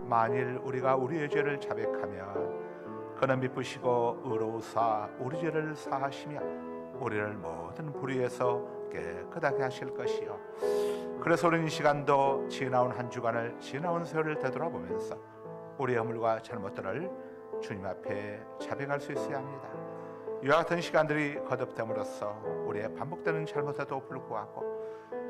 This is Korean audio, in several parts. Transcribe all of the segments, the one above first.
만일 우리가 우리의 죄를 자백하면 그는 미쁘시고 의로우사 우리 죄를 사하시며 우리를 모든 불의에서 깨끗하게 하실 것이요. 그래서 우리는 이 시간도 지나온 한 주간을 지나온 세월을 되돌아보면서 우리의 허물과 잘못들을 주님 앞에 자백할 수 있어야 합니다. 이와 같은 시간들이 거듭됨으로써 우리의 반복되는 잘못에도 불구하고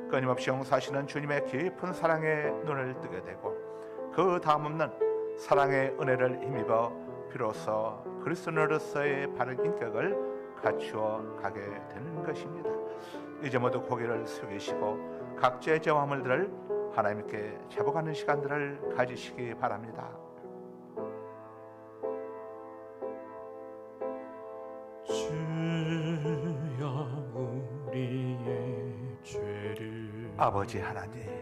끊임없이 용서하시는 주님의 깊은 사랑에 눈을 뜨게 되고 그 다음 없는 사랑의 은혜를 힘입어 비로소 그리스도인으로서의 바른 인격을 갖추어 가게 되는 것입니다. 이제 모두 고개를 숙이시고 각자의 죄와 허물들을 하나님께 자복하는 시간들을 가지시기 바랍니다. 주여 우리의 죄를 아버지 하나님,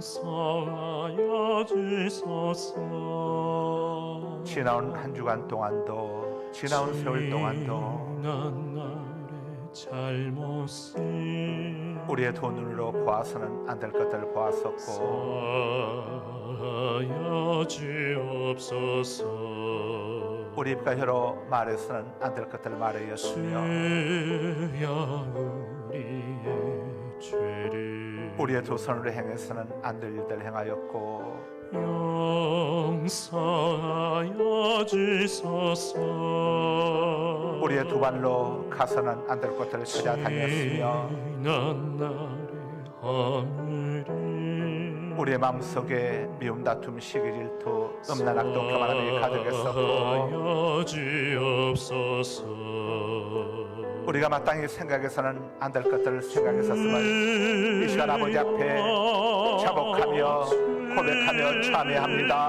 용서하여 주소서. 지나온 한 주간 동안도 지나온 세월 동안도 지난 날의 잘못을 우리의 두 눈으로 보아서는 안 될 것들을 보았었고 사하여 주옵소서. 우리 입과 혀로 말해서는 안 될 것들을 말하였으며 주여 우리의 죄를 우리의 두 손으로 행해서는 안 될 일들을 행하였고 용서하여 주소서. 우리의 두 발로 가서는 안 될 것들을 찾아다녔으며 지난 날의 허물을 우리의 마음속에 미움, 다툼, 시기, 질투, 음란, 악독, 교만함이 가득했었고 하여 주옵소서. 우리가 마땅히 생각해서는 안 될 것들을 생각했었음을 이 시간 아버지 앞에 자복하며 고백하며 참회합니다.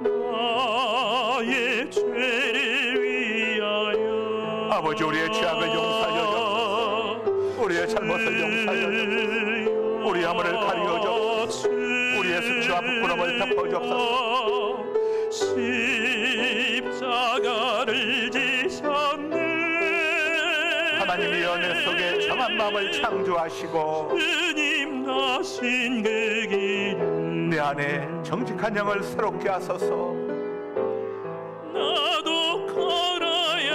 나의 죄를 위하여 아버지, 우리의 죄악을 용서하여 주옵소서. 우리의 잘못을 용서하여 주옵소서. 우리의 허물을 가리워 주옵소서. 우리의 수치와 부끄러움을 덮어 주옵소서. 십자가를 지셨네. 하나님이 연애 속에 정한 마음을 창조하시고 주님 나신 그 길을 내 안에 정직한 영을 새롭게 하소서. 나도 걸어야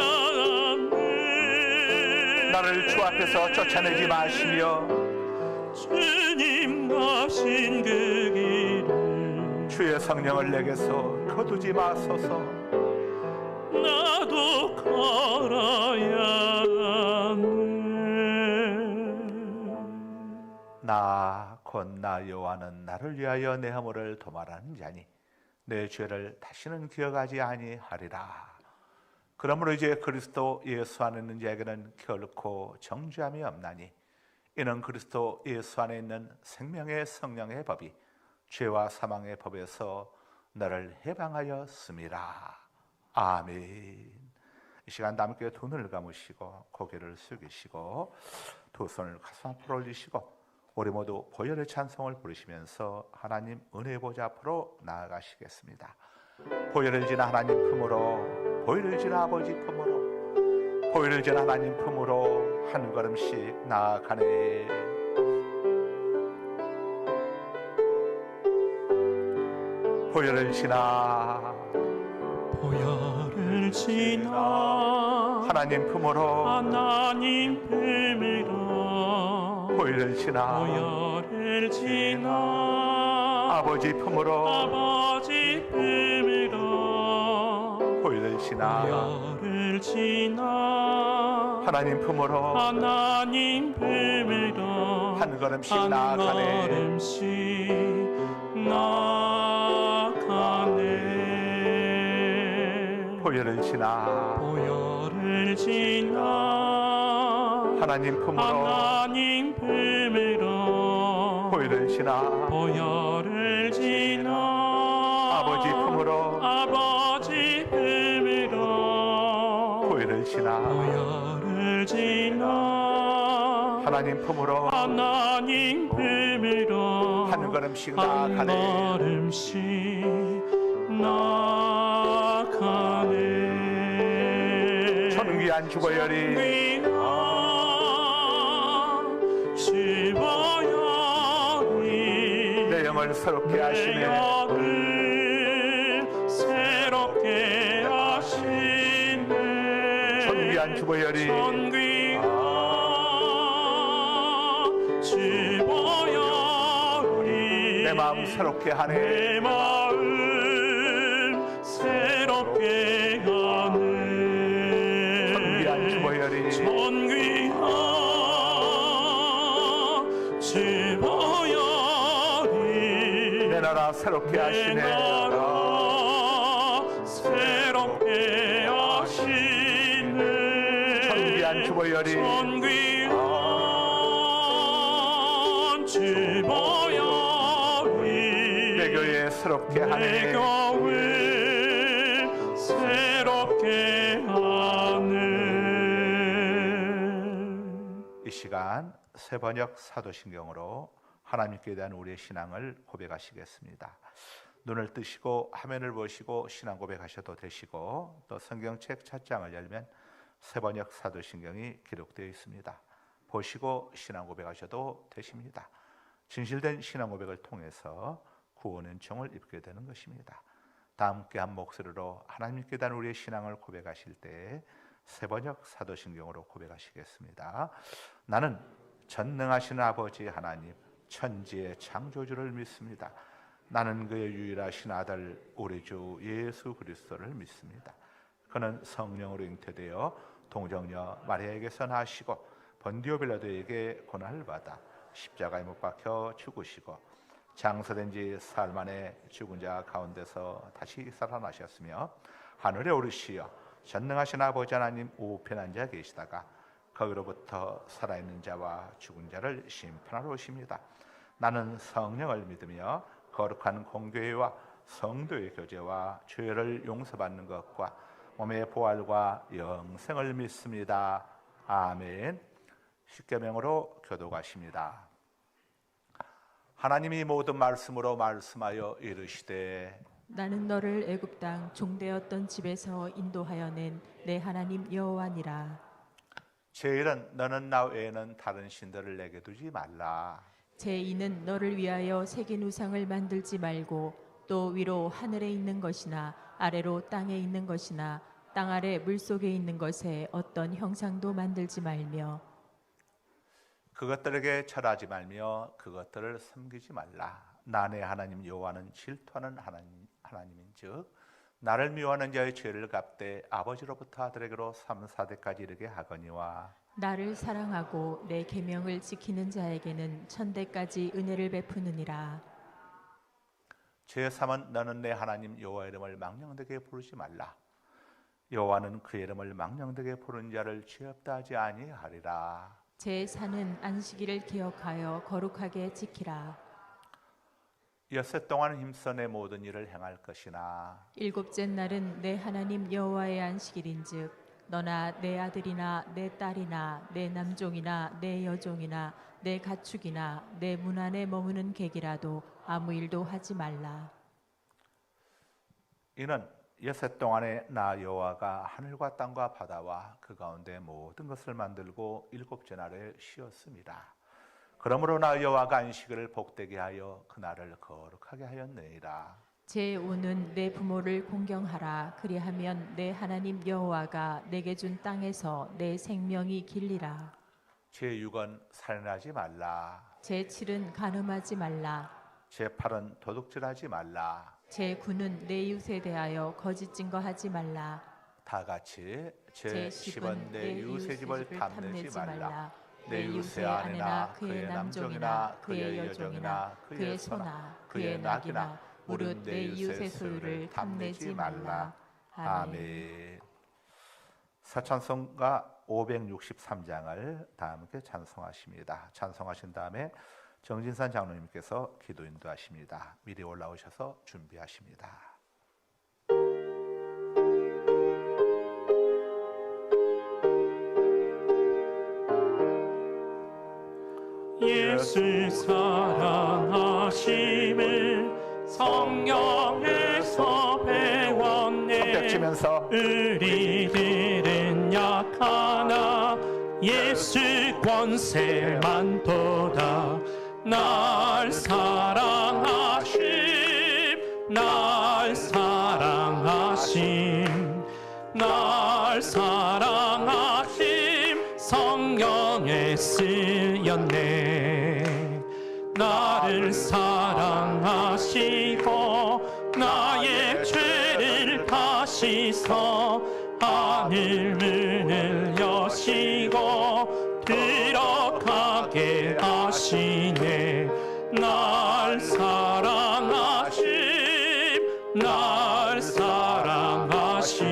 하네. 나를 주 앞에서 쫓아내지 마시며 주님 가신 그 길을 주의 성령을 내게서 거두지 마소서. 나도 걸어야 하네. 나 곧 나 여호와는 나를 위하여 내 허물을 도말하는 자니 내 죄를 다시는 기억하지 아니하리라. 그러므로 이제 그리스도 예수 안에 있는 자에게는 결코 정죄함이 없나니 이는 그리스도 예수 안에 있는 생명의 성령의 법이 죄와 사망의 법에서 너를 해방하였음이라. 아멘. 이 시간 남께 두 눈을 감으시고 고개를 숙이시고 두 손을 가슴 앞으로 올리시고 우리 모두 보혈의 찬송을 부르시면서 하나님 은혜의 보좌 앞으로 나아가시겠습니다. 보혈을 지나 하나님 품으로, 보혈을 지나 아버지 품으로, 보혈을 지나 하나님 품으로 한 걸음씩 나아가네. 보혈을 지나, 보혈을 지나 하나님 품으로, 하나님 품으로 보혈을 지나, 보혈을 지나 아버지 품으로, 아버지 품으로 보혈을 지나, 보혈을 지나 하나님 품으로 하나님 품으로 한 걸음씩 한 나아가네. 걸음씩 나아가네. 보혈을 지나, 보혈을 지나 하나님 품으로, 하나님 품으로 보혈을 지나, 보혈을 지나 아버지 품으로, 아버지 품으로 보혈을 지나, 보혈을 지나 하나님 품으로 하나님 품으로 한 걸음씩 한 나아가네. 걸음씩 나아가네. 존귀한 주보혈이 주보혈 영을 새롭게 내 하시네. 영을 새롭게 하시네. 존귀한 주보혈이 존귀한 주보혈이 내 마음 새롭게 하네. 내 마음 새롭게 하네. 존귀한 주보혈이 존귀한 주보혈이 내 나라 새롭게 내 하시네. 나라 새롭게 하시네. 존귀한 주보혈이 존귀한 주보혈이 내 교회 새롭게 내 하네. 교회 새롭게 하네. 이 시간 새번역 사도신경으로 하나님께 대한 우리의 신앙을 고백하시겠습니다. 눈을 뜨시고 화면을 보시고 신앙 고백하셔도 되시고, 또 성경책 찻장을 열면 새번역 사도신경이 기록되어 있습니다. 보시고 신앙 고백하셔도 되십니다. 진실된 신앙 고백을 통해서 구원의 은총을 입게 되는 것입니다. 다 함께 한 목소리로 하나님께 대한 우리의 신앙을 고백하실 때 새번역 사도신경으로 고백하시겠습니다. 나는 전능하신 아버지 하나님, 천지의 창조주를 믿습니다. 나는 그의 유일하신 아들 우리 주 예수 그리스도를 믿습니다. 그는 성령으로 잉태되어 동정녀 마리아에게서 나시고 본디오 빌라도에게 고난을 받아 십자가에 못 박혀 죽으시고 장사된 지 사흘 만에 죽은 자 가운데서 다시 살아나셨으며 하늘에 오르시어 전능하신 아버지 하나님 우편에 앉아 계시다가 거기로부터 살아있는 자와 죽은 자를 심판하러 오십니다. 나는 성령을 믿으며 거룩한 공교회와 성도의 교제와 죄를 용서받는 것과 몸의 부활과 영생을 믿습니다. 아멘. 십계명으로 교독하십니다. 하나님이 모든 말씀으로 말씀하여 이르시되 나는 너를 애굽 땅 종되었던 집에서 인도하여 낸 내 하나님 여호와니라. 제1은 너는 나 외에는 다른 신들을 내게 두지 말라. 제2는 너를 위하여 새긴 우상을 만들지 말고 또 위로 하늘에 있는 것이나 아래로 땅에 있는 것이나 땅 아래 물속에 있는 것에 어떤 형상도 만들지 말며 그것들에게 절하지 말며 그것들을 섬기지 말라. 나 내 하나님 여호와는 질투하는 하나님인즉 나를 미워하는 자의 죄를 갚되 아버지로부터 아들에게로 3, 4대까지 이르게 하거니와 나를 사랑하고 내 계명을 지키는 자에게는 천대까지 은혜를 베푸느니라. 제3은 너는 내 하나님 여호와 이름을 망령되게 부르지 말라. 여호와는 그의 이름을 망령되게 부르는 자를 죄 없다 하지 아니하리라. 제4는 안식일을 기억하여 거룩하게 지키라. 엿새 동안 힘써 내 모든 일을 행할 것이나 일곱째 날은 내 하나님 여호와의 안식일인즉 너나 내 아들이나 내 딸이나 내 남종이나 내 여종이나 내 가축이나 내 문 안에 머무는 객이라도 아무 일도 하지 말라. 이는 엿새 동안에 나 여호와가 하늘과 땅과 바다와 그 가운데 모든 것을 만들고 일곱째 날에 쉬었습니다. 그러므로 나 여호와가 안식일을 복되게 하여 그날을 거룩하게 하였느니라. 제5는 내 부모를 공경하라. 그리하면 내 하나님 여호와가 내게 준 땅에서 내 생명이 길리라. 제6은 살인하지 말라. 제7은 간음하지 말라. 제8은 도둑질하지 말라. 제9는 내 이웃에 대하여 거짓 증거하지 말라. 다 같이 제10은 내 이웃의 집을 탐내지 말라. 내 이웃의 아내나 아내나 그의 남종이나 그의 여종이나 그의 소나 그의 낙이나 무릇 내 이웃의 소유를 탐내지 말라. 아멘. 사찬송가 563장을 다 함께 찬송하십니다. 찬송하신 다음에 정진산 장로님께서 기도 인도하십니다. 미리 올라오셔서 준비하십니다. 예수 사랑하심을 성경에서 배웠네. 손뼉 치면서 우리들은 약하나 예수 권세 많도다. 날 사랑하 쓰였네. 나를 사랑하시고 나의 죄를 다시서 하늘 문을 여시고 들어가게 하시네. 날 사랑하심, 날 사랑하심,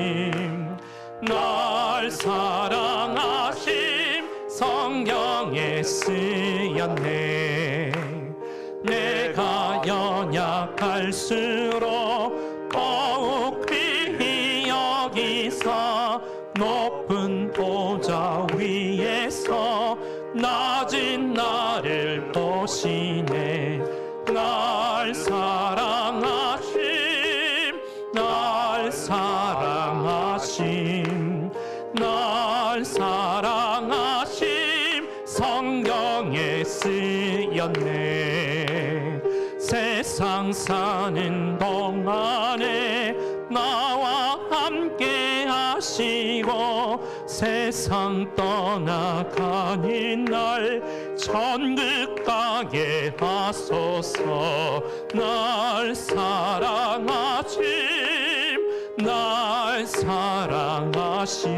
날 사랑하심 성경에 쓰였네. 내가 연약할수록 더욱 귀히 여기사 높은 보좌 위에서 낮은 나를 보시네. 날 사랑하심, 날 사랑하심, 날 사랑하심 성경에 쓰였네. 세상 사는 동안에 나와 함께 하시고 세상 떠나가는 날 천국 가게 하소서. 날 사랑하심, 날 사랑하심,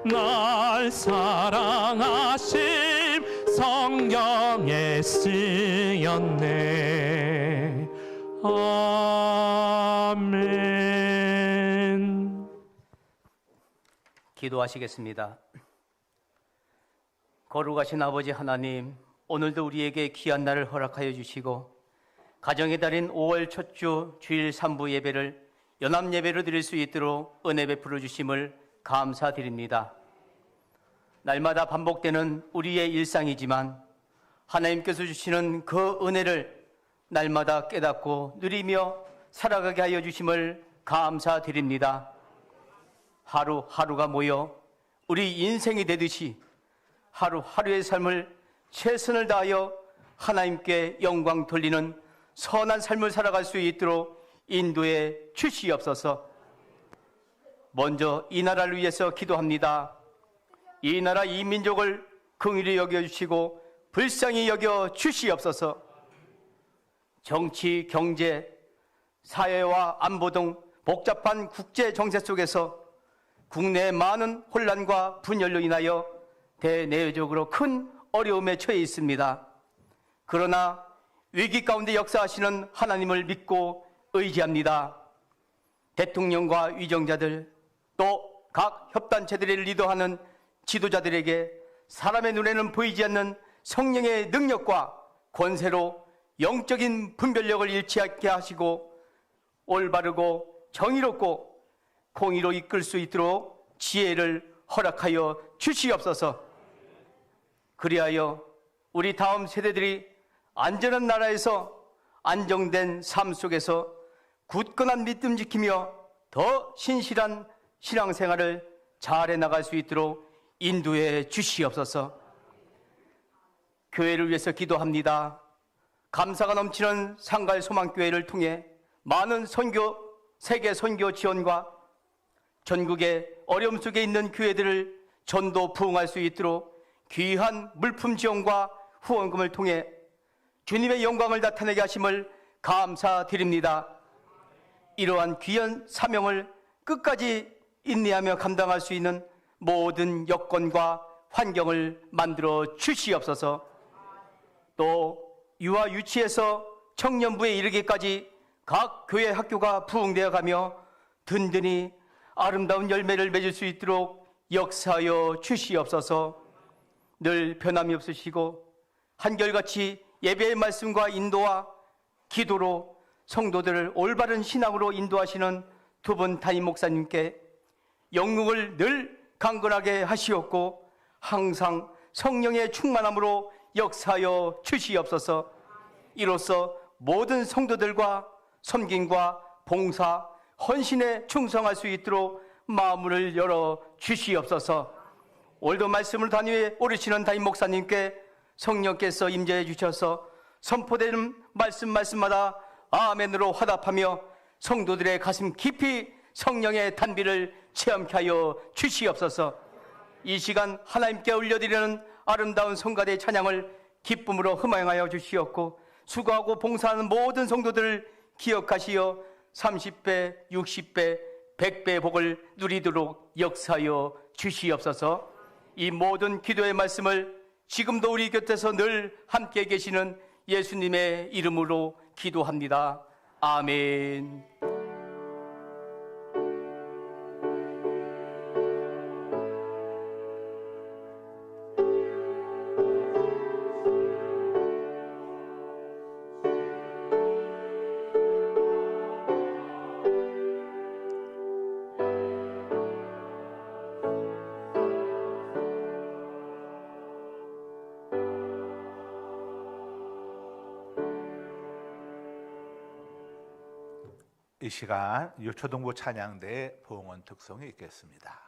날 사랑하심 성경에 쓰였네. 아멘. 기도하시겠습니다. 거룩하신 아버지 하나님, 오늘도 우리에게 귀한 날을 허락하여 주시고 가정의 달인 5월 첫 주 주일 3부 예배를 연합 예배로 드릴 수 있도록 은혜 베풀어 주심을 감사드립니다. 날마다 반복되는 우리의 일상이지만 하나님께서 주시는 그 은혜를 날마다 깨닫고 누리며 살아가게 하여 주심을 감사드립니다. 하루하루가 모여 우리 인생이 되듯이 하루하루의 삶을 최선을 다하여 하나님께 영광 돌리는 선한 삶을 살아갈 수 있도록 인도해 주시옵소서. 먼저 이 나라를 위해서 기도합니다. 이 나라 이 민족을 긍휼히 여겨주시고 불쌍히 여겨 주시옵소서. 정치, 경제, 사회와 안보 등 복잡한 국제 정세 속에서 국내의 많은 혼란과 분열로 인하여 대내외적으로 큰 어려움에 처해 있습니다. 그러나 위기 가운데 역사하시는 하나님을 믿고 의지합니다. 대통령과 위정자들 또 각 협단체들을 리더하는 지도자들에게 사람의 눈에는 보이지 않는 성령의 능력과 권세로 영적인 분별력을 잃지 않게 하시고 올바르고 정의롭고 공의로 이끌 수 있도록 지혜를 허락하여 주시옵소서. 그리하여 우리 다음 세대들이 안전한 나라에서 안정된 삶 속에서 굳건한 믿음 지키며 더 신실한 신앙생활을 잘해 나갈 수 있도록 인도해 주시옵소서. 교회를 위해서 기도합니다. 감사가 넘치는 상갈 소망교회를 통해 많은 선교, 세계 선교 지원과 전국의 어려움 속에 있는 교회들을 전도 부흥할 수 있도록 귀한 물품 지원과 후원금을 통해 주님의 영광을 나타내게 하심을 감사드립니다. 이러한 귀한 사명을 끝까지 인내하며 감당할 수 있는 모든 여건과 환경을 만들어 주시옵소서. 또 유아 유치에서 청년부에 이르기까지 각 교회 학교가 부흥되어 가며 든든히 아름다운 열매를 맺을 수 있도록 역사하여 주시옵소서. 늘 변함이 없으시고 한결같이 예배의 말씀과 인도와 기도로 성도들을 올바른 신앙으로 인도하시는 두 분 담임 목사님께 영육을 늘 강건하게 하시옵고 항상 성령의 충만함으로 역사하여 주시옵소서. 이로써 모든 성도들과 섬김과 봉사, 헌신에 충성할 수 있도록 마음을 열어 주시옵소서. 오늘도 말씀을 단위에 오르시는 담임 목사님께 성령께서 임재해 주셔서 선포되는 말씀마다 아멘으로 화답하며 성도들의 가슴 깊이 성령의 단비를 체험케 하여 주시옵소서. 이 시간 하나님께 올려드리는 아름다운 성가대 찬양을 기쁨으로 흠양하여 주시었고, 수고하고 봉사하는 모든 성도들을 기억하시어 30배, 60배, 100배의 복을 누리도록 역사하여 주시옵소서. 이 모든 기도의 말씀을 지금도 우리 곁에서 늘 함께 계시는 예수님의 이름으로 기도합니다. 아멘. 이 시간 유초동부 찬양대 부흥원 특송이 있겠습니다.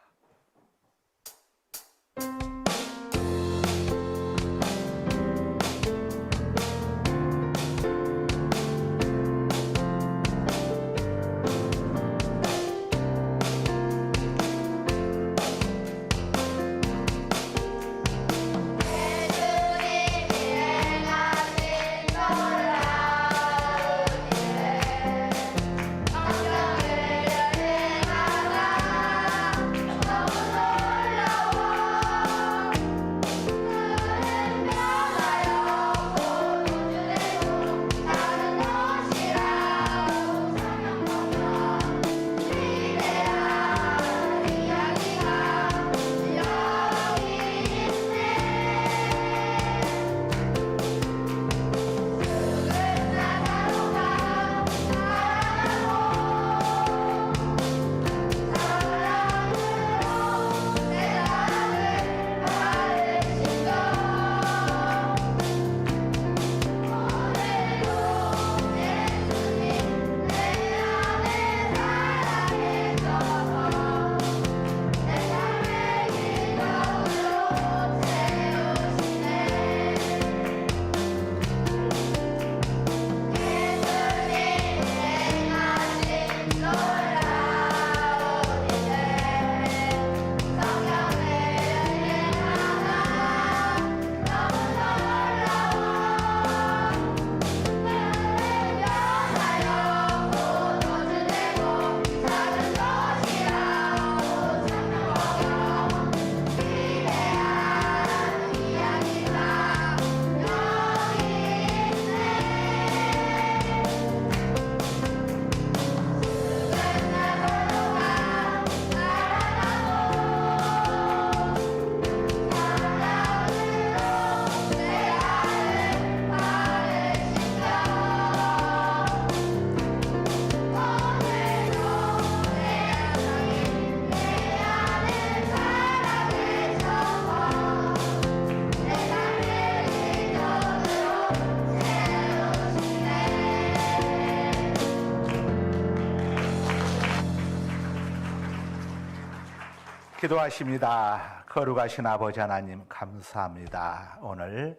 기도하십니다. 거룩하신 아버지 하나님 감사합니다. 오늘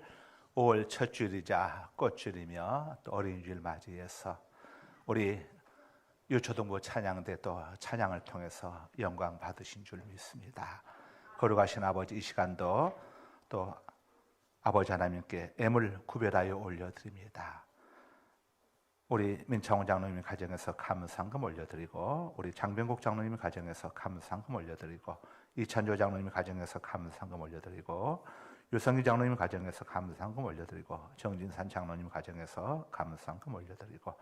5월 첫 주일이자 꽃주일이며 또 어린이주일 맞이해서 우리 유초동부 찬양대 또 찬양을 통해서 영광 받으신 줄 믿습니다. 거룩하신 아버지 이 시간도 또 아버지 하나님께 애물 구별하여 올려드립니다. 우리 민창원 장로님 가정에서 감사한금 올려드리고, 우리 장병국 장로님 가정에서 감사한금 올려드리고, 이찬조 장로님 가정에서 감사한금 올려드리고, 유성기 장로님 가정에서 감사한금 올려드리고, 정진산 장로님 가정에서 감사한금 올려드리고,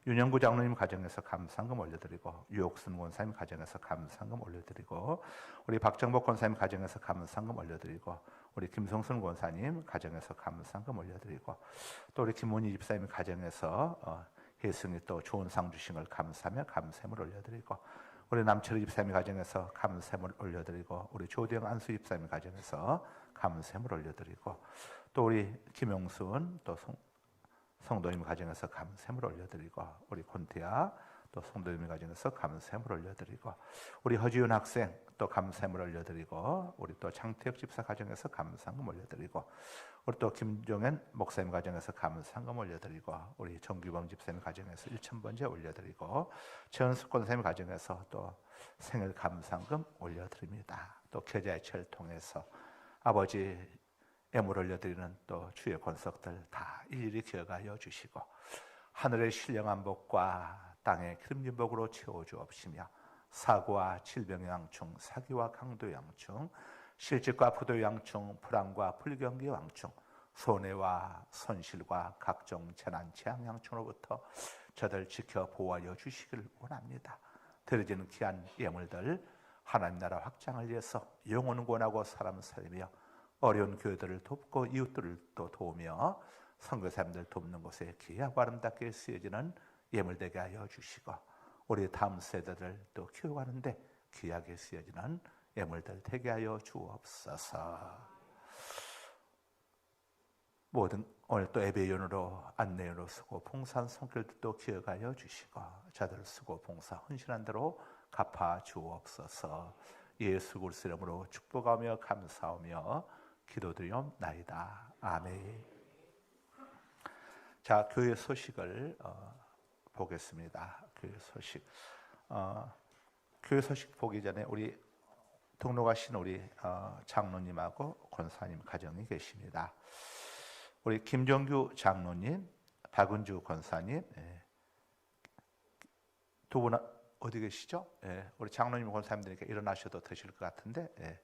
윤영구 장로님 가정에서 감사한금 올려드리고, 유옥순 권사님 가정에서 감사한금 올려드리고, 우리 박정복 권사님 가정에서 감사한금 올려드리고, 우리 김성순 권사님 가정에서 감사한금 올려드리고, 또 우리 김문희 집사님 가정에서 혜승이 또 좋은 상 주신 걸 감사하며 감사함을 올려드리고, 우리 남철희 집사님 가정에서 감사함을 올려드리고, 우리 조대영 안수 집사님 가정에서 감사함을 올려드리고, 또 우리 김용순 또 성도님 가정에서 감사함을 올려드리고, 우리 권태야 또 성도님 가정에서 감사함을 올려드리고, 우리 허지윤 학생 또 감사함을 올려드리고, 우리 또 장태혁 집사 가정에서 감사함을 올려드리고, 우리 또 김종현 목사님 가정에서 감사함을 올려드리고, 우리 정규범 집사님 가정에서 1,000번째 올려드리고, 최은숙 권사님 가정에서 또 생일 감사금 올려드립니다. 또 계좌이체를 통해서 아버지 애물 올려드리는 또 주의 권속들 다 일일이 기억하여 주시고 하늘의 신령한 복과 땅의 기름진 복으로 채워주옵시며 사고와 질병의 왕충, 사기와 강도의 왕충, 실직과 부도의 왕충, 불안과 불경기의 왕충, 손해와 손실과 각종 재난, 재앙 양충으로부터 저들 지켜 보호하여 주시기를 원합니다. 드려지는 귀한 예물들 하나님 나라 확장을 위해서 영혼을 구원하고 사람을 살리며 어려운 교회들을 돕고 이웃들을 또 도우며 선교사님들 돕는 곳에 귀하고 아름답게 쓰여지는 예물 되게 하여 주시고 우리 다음 세대들 또 키워가는데 귀하게 쓰여지는 예물들 되게 하여 주옵소서. 모든 오늘 또 예배연으로 안내연으로 쓰고 봉사한 손길도 기억하여 주시고 자들 쓰고 봉사 헌신한 대로 갚아 주옵소서. 예수 그리스도 이름으로 축복하며 감사하며 기도드리옵나이다. 아멘. 자, 교회 소식을 보겠습니다. 교회 소식. 교회 소식 보기 전에 우리 등록하신 우리 장로님하고 권사님 가정이 계십니다. 우리 김정규 장로님, 박은주 권사님, 두 분 어디 계시죠? 우리 장로님 권사님들에게 일어나셔도 되실 것 같은데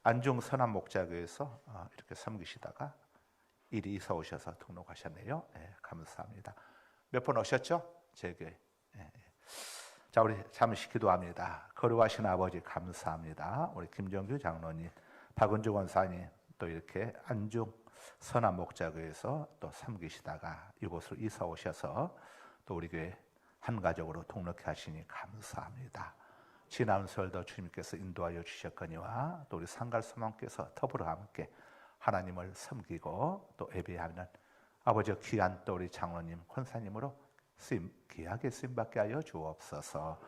안중 선한 목자교에서 이렇게 섬기시다가 일이 이사 오셔서 등록하셨네요. 감사합니다. 몇 번 오셨죠? 제게. 자, 우리 잠시 기도합니다. 거룩하신 아버지 감사합니다. 우리 김정규 장로님, 박은주 권사님 또 이렇게 안중 선한 목자교에서 또 섬기시다가 이곳으로 이사 오셔서 또 우리 교회 한 가족으로 등록해 하시니 감사합니다. 지난 세월도 주님께서 인도하여 주셨거니와 또 우리 상갈소망께서 더불어 함께 하나님을 섬기고 또 예배하는 아버지 귀한 또 우리 장로님 권사님으로 귀하게 쓰임받게 하여 주옵소서.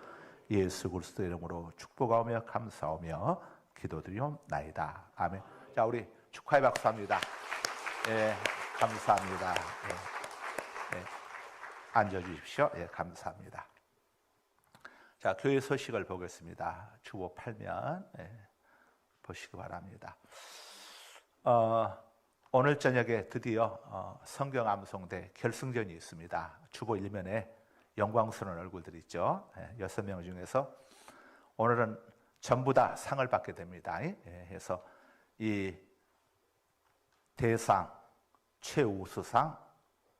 예수 그리스도 이름으로 축복하며 감사하며 기도드리옵나이다. 아멘. 자, 우리 축하의 박수합니다. 감사합니다. 앉아주십시오. 감사합니다. 자, 교회 소식을 보겠습니다. 주보 8면 보시기 바랍니다. 오늘 저녁에 드디어 성경 암송대 결승전이 있습니다. 주보 1면에 영광스러운 얼굴들 있죠. 6명 중에서 오늘은 전부 다 상을 받게 됩니다. 그래서 이 대상, 최우수상,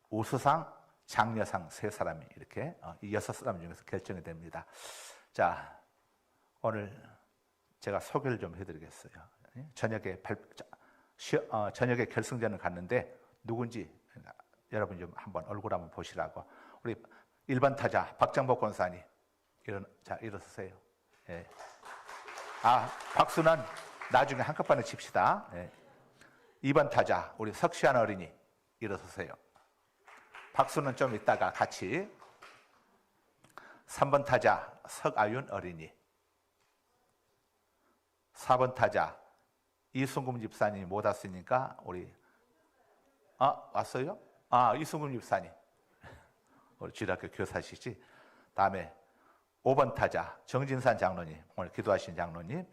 우수상, 장려상 세 사람이 이렇게 이 6사람 중에서 결정이 됩니다. 자, 오늘 제가 소개를 좀 해드리겠어요. 저녁에 결승전을 갔는데 누군지 여러분 좀 한번 얼굴 한번 보시라고. 우리 1번 타자 박정복 권사님 일어서세요. 박수는 나중에 한꺼번에 칩시다. 2번 타자 우리 석시한 어린이 일어서세요. 박수는 좀 이따가 같이. 3번 타자 석아윤 어린이. 4번 타자 이순금 집사님이 못 왔으니까 우리 왔어요? 이순금 집사님 우리 지학교 교사시지. 다음에 5번 타자 정진산 장로님, 오늘 기도하신 장로님.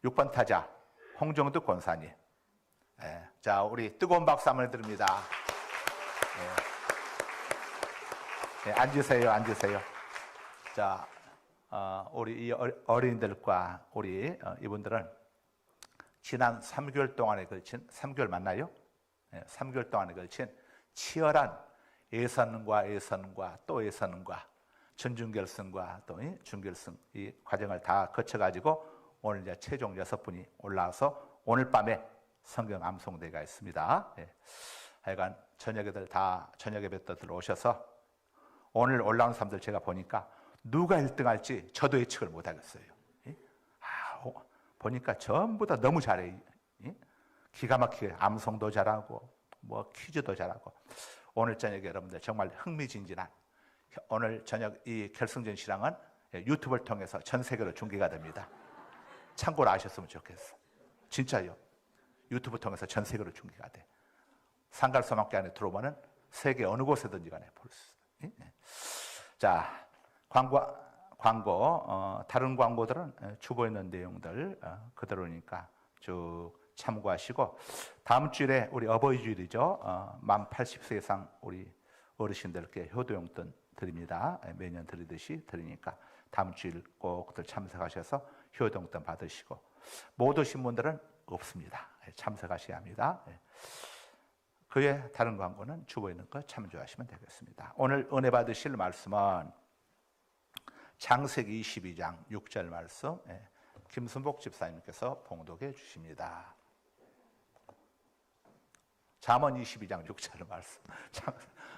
6번 타자 홍정득 권사님. 자, 우리 뜨거운 박수 한번 해드립니다. 앉으세요. 자, 우리 이 어린이들과 우리 이분들은 지난 3개월 동안에 걸친 3개월 맞나요? 3개월 동안에 걸친 치열한 예선과 또 예선과 전준결승과 또 준결승 이 과정을 다 거쳐가지고 오늘 이제 최종 6분이 올라와서 오늘 밤에 성경 암송대가 있습니다. 하여간 저녁 예배들 오셔서 오늘 올라온 사람들 제가 보니까 누가 1등 할지 저도 예측을 못 하겠어요. 보니까 전부 다 너무 잘해. 기가 막히게 암송도 잘하고 뭐 퀴즈도 잘하고. 오늘 저녁에 여러분들 정말 흥미진진한 오늘 저녁 이 결승전 시랑은 유튜브를 통해서 전 세계로 중계가 됩니다. 참고로 아셨으면 좋겠어. 진짜요. 유튜브 통해서 전 세계로 중계가 돼. 상갈소망교 안에 들어오면은 세계 어느 곳에든지 간에 볼 수 있어요. 자, 광고 다른 광고들은 주보에 있는 내용들 그대로니까 쭉 참고하시고 다음 주일에 우리 어버이 주일이죠. 만 80세 이상 우리 어르신들께 효도용돈 드립니다. 매년 드리듯이 드리니까 다음 주일 꼭들 참석하셔서 효도용돈 받으시고 못 오신 분들은 없습니다. 참석하셔야 합니다. 그 외 다른 광고는 주보에 있는 거 참조하시면 되겠습니다. 오늘 은혜 받으실 말씀은 창세기 22장 6절 말씀 김순복 집사님께서 봉독해 주십니다. 잠언 22장 6절 말씀.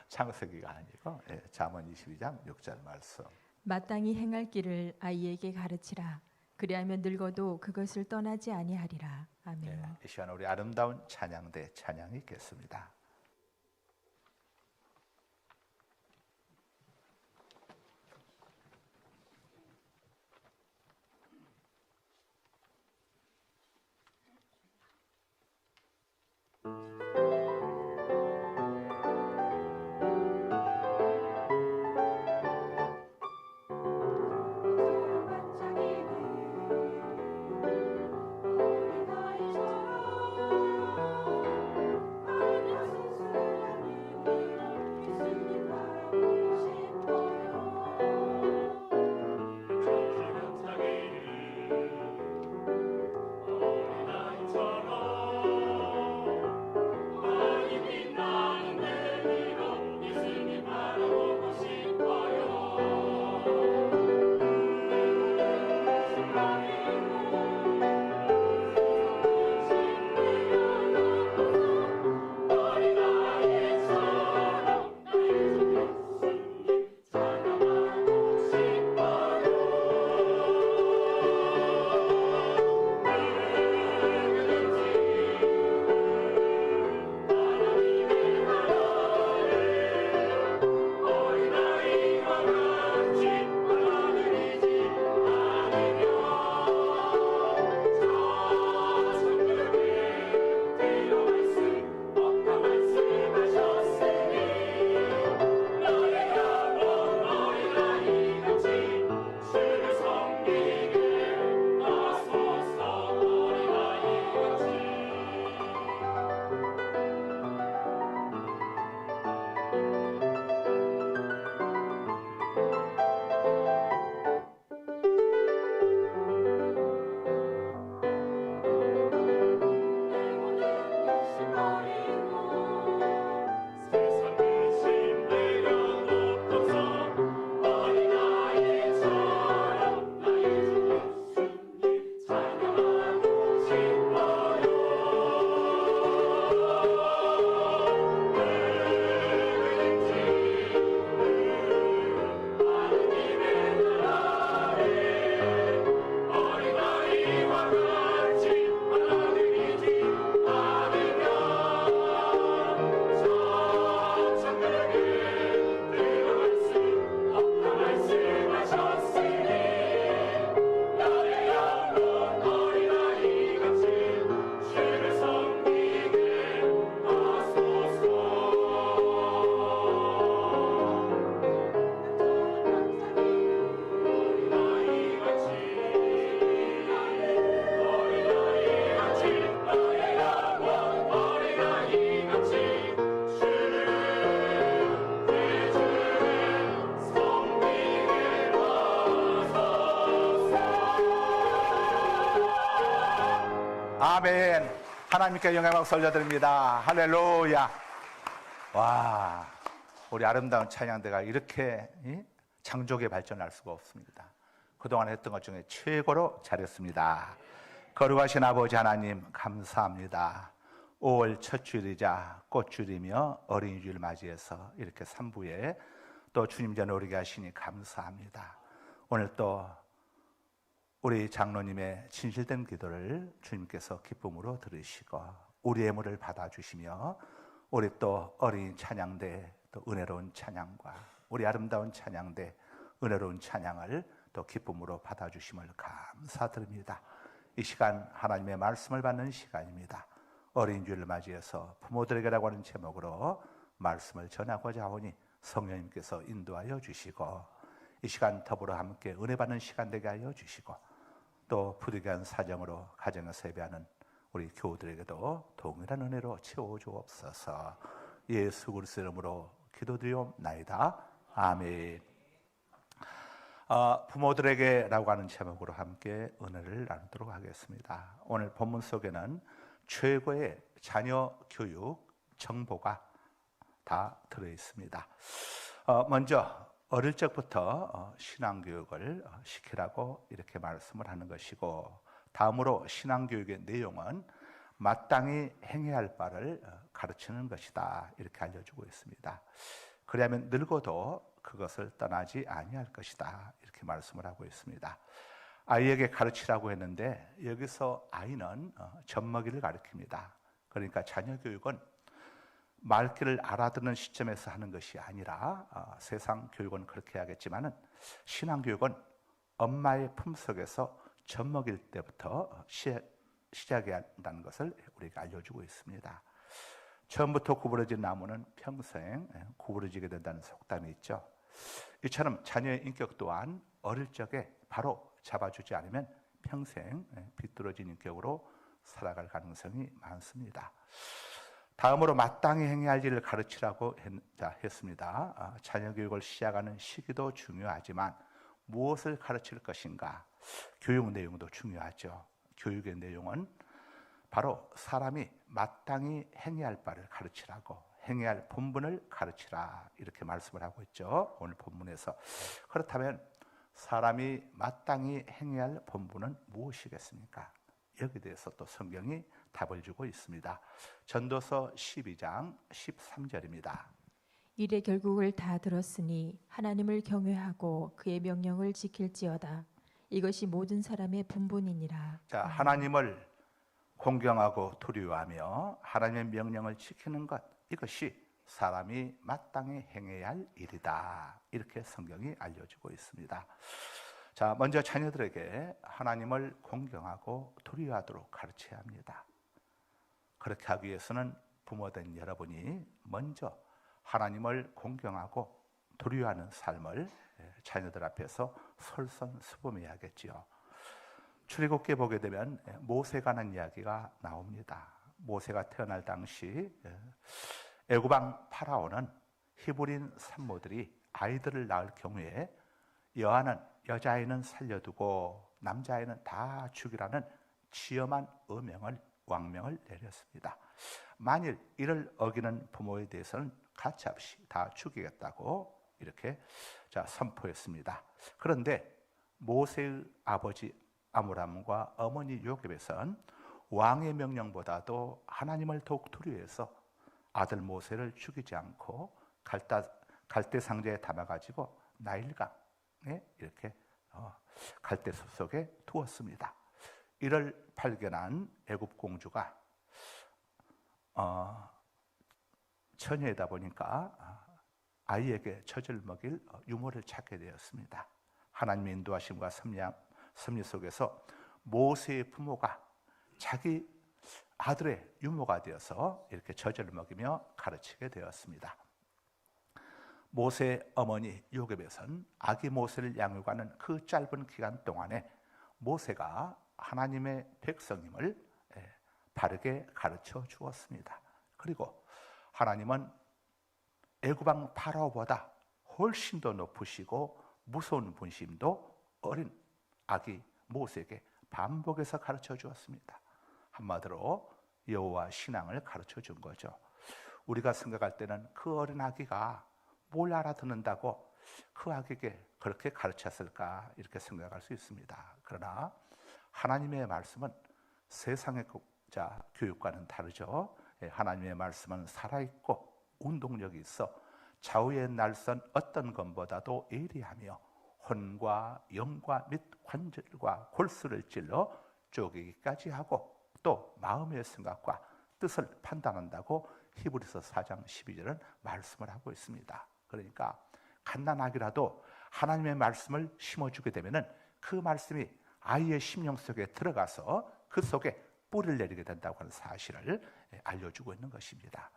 창세기가 아니고 잠언 22장 6절 말씀. 마땅히 행할 길을 아이에게 가르치라. 그리하면 늙어도 그것을 떠나지 아니하리라. 아멘. 이 시간 우리 아름다운 찬양대 찬양이 있겠습니다. 아멘. 하나님께 영광을 돌려드립니다. 할렐루야. 와, 우리 아름다운 찬양대가 이렇게 장족의 발전할 수가 없습니다. 그동안 했던 것 중에 최고로 잘했습니다. 거룩하신 아버지 하나님 감사합니다. 5월 첫 주일이자 꽃주일이며 어린이주일 맞이해서 이렇게 3부에 또 주님 전에 오르게 하시니 감사합니다. 오늘 또 우리 장로님의 진실된 기도를 주님께서 기쁨으로 들으시고 우리의 예물을 받아주시며 우리 또 어린 찬양대 또 은혜로운 찬양과 우리 아름다운 찬양대 은혜로운 찬양을 또 기쁨으로 받아주심을 감사드립니다. 이 시간 하나님의 말씀을 받는 시간입니다. 어린 주일을 맞이해서 부모들에게라고 하는 제목으로 말씀을 전하고자 하오니 성령님께서 인도하여 주시고 이 시간 더불어 함께 은혜 받는 시간 되게 하여 주시고 또 부득이한 사정으로 가정에서 예배하는 우리 교우들에게도 동일한 은혜로 채워주옵소서. 예수 그리스도 이름으로 기도드리옵나이다. 아멘. 부모들에게라고 하는 제목으로 함께 은혜를 나누도록 하겠습니다. 오늘 본문 속에는 최고의 자녀 교육 정보가 다 들어있습니다. 먼저 어릴 적부터 신앙교육을 시키라고 이렇게 말씀을 하는 것이고, 다음으로 신앙교육의 내용은 마땅히 행해야 할 바를 가르치는 것이다 이렇게 알려주고 있습니다. 그러면 늙어도 그것을 떠나지 아니할 것이다 이렇게 말씀을 하고 있습니다. 아이에게 가르치라고 했는데 여기서 아이는 젖먹이를 가르칩니다. 그러니까 자녀 교육은 말귀를 알아듣는 시점에서 하는 것이 아니라, 세상 교육은 그렇게 하겠지만은 신앙 교육은 엄마의 품속에서 젖먹일 때부터 시작해야 한다는 것을 우리가 알려주고 있습니다. 처음부터 구부러진 나무는 평생 구부러지게 된다는 속담이 있죠. 이처럼 자녀의 인격 또한 어릴 적에 바로 잡아주지 않으면 평생 비뚤어진 인격으로 살아갈 가능성이 많습니다. 다음으로 마땅히 행해야 할 일을 가르치라고 했습니다. 자녀 교육을 시작하는 시기도 중요하지만 무엇을 가르칠 것인가, 교육 내용도 중요하죠. 교육의 내용은 바로 사람이 마땅히 행해야 할 바를 가르치라고, 행해야 할 본분을 가르치라 이렇게 말씀을 하고 있죠, 오늘 본문에서. 그렇다면 사람이 마땅히 행해야 할 본분은 무엇이겠습니까? 여기에 대해서 또 성경이 답을 주고 있습니다. 전도서 12장 13절입니다. 이래 결국을 다 들었으니 하나님을 경외하고 그의 명령을 지킬지어다. 이것이 모든 사람의 분본이니라. 자, 하나님을 공경하고 두려워하며 하나님의 명령을 지키는 것, 이것이 사람이 마땅히 행해야 할 일이다 이렇게 성경이 알려주고 있습니다. 자, 먼저 자녀들에게 하나님을 공경하고 두려워하도록 가르쳐야 합니다. 그렇게 하기 위해서는 부모된 여러분이 먼저 하나님을 공경하고 두려워하는 삶을 자녀들 앞에서 솔선수범해야겠지요. 출애굽기에 보게 되면 모세가 하는 이야기가 나옵니다. 모세가 태어날 당시 애굽 왕 파라오는 히브리인 산모들이 아이들을 낳을 경우에 여자아이는 살려두고 남자아이는 다 죽이라는 치엄한 왕명을 내렸습니다. 만일 이를 어기는 부모에 대해서는 가차없이 다 죽이겠다고 이렇게 선포했습니다. 그런데 모세의 아버지 아므람과 어머니 요셉에선 왕의 명령보다도 하나님을 더욱 두려워해서 아들 모세를 죽이지 않고 갈대 상자에 담아가지고 나일강에 이렇게 갈대숲 속에 두었습니다. 이를 발견한 애굽 공주가 처녀이다 보니까 아이에게 젖을 먹일 유모를 찾게 되었습니다. 하나님의 인도하심과 섭리 속에서 모세의 부모가 자기 아들의 유모가 되어서 이렇게 젖을 먹이며 가르치게 되었습니다. 모세의 어머니 요셉에선 아기 모세를 양육하는 그 짧은 기간 동안에 모세가 하나님의 백성임을 바르게 가르쳐 주었습니다. 그리고 하나님은 애굽 왕 파라오보다 훨씬 더 높으시고 무서운 분심도 어린 아기 모세에게 반복해서 가르쳐 주었습니다. 한마디로 여호와 신앙을 가르쳐 준 거죠. 우리가 생각할 때는 그 어린 아기가 뭘 알아듣는다고 그 아기에게 그렇게 가르쳤을까 이렇게 생각할 수 있습니다. 그러나 하나님의 말씀은 세상의 교육과는 다르죠. 하나님의 말씀은 살아있고 운동력이 있어 좌우의 날선 어떤 것보다도 예리하며 혼과 영과 및 관절과 골수를 찔러 쪼개기까지 하고 또 마음의 생각과 뜻을 판단한다고 히브리서 4장 12절은 말씀을 하고 있습니다. 그러니까 갓난아기라도 하나님의 말씀을 심어주게 되면은 그 말씀이 아이의 심령 속에 들어가서 그 속에 뿌리를 내리게 된다고 하는 사실을 알려주고 있는 것입니다.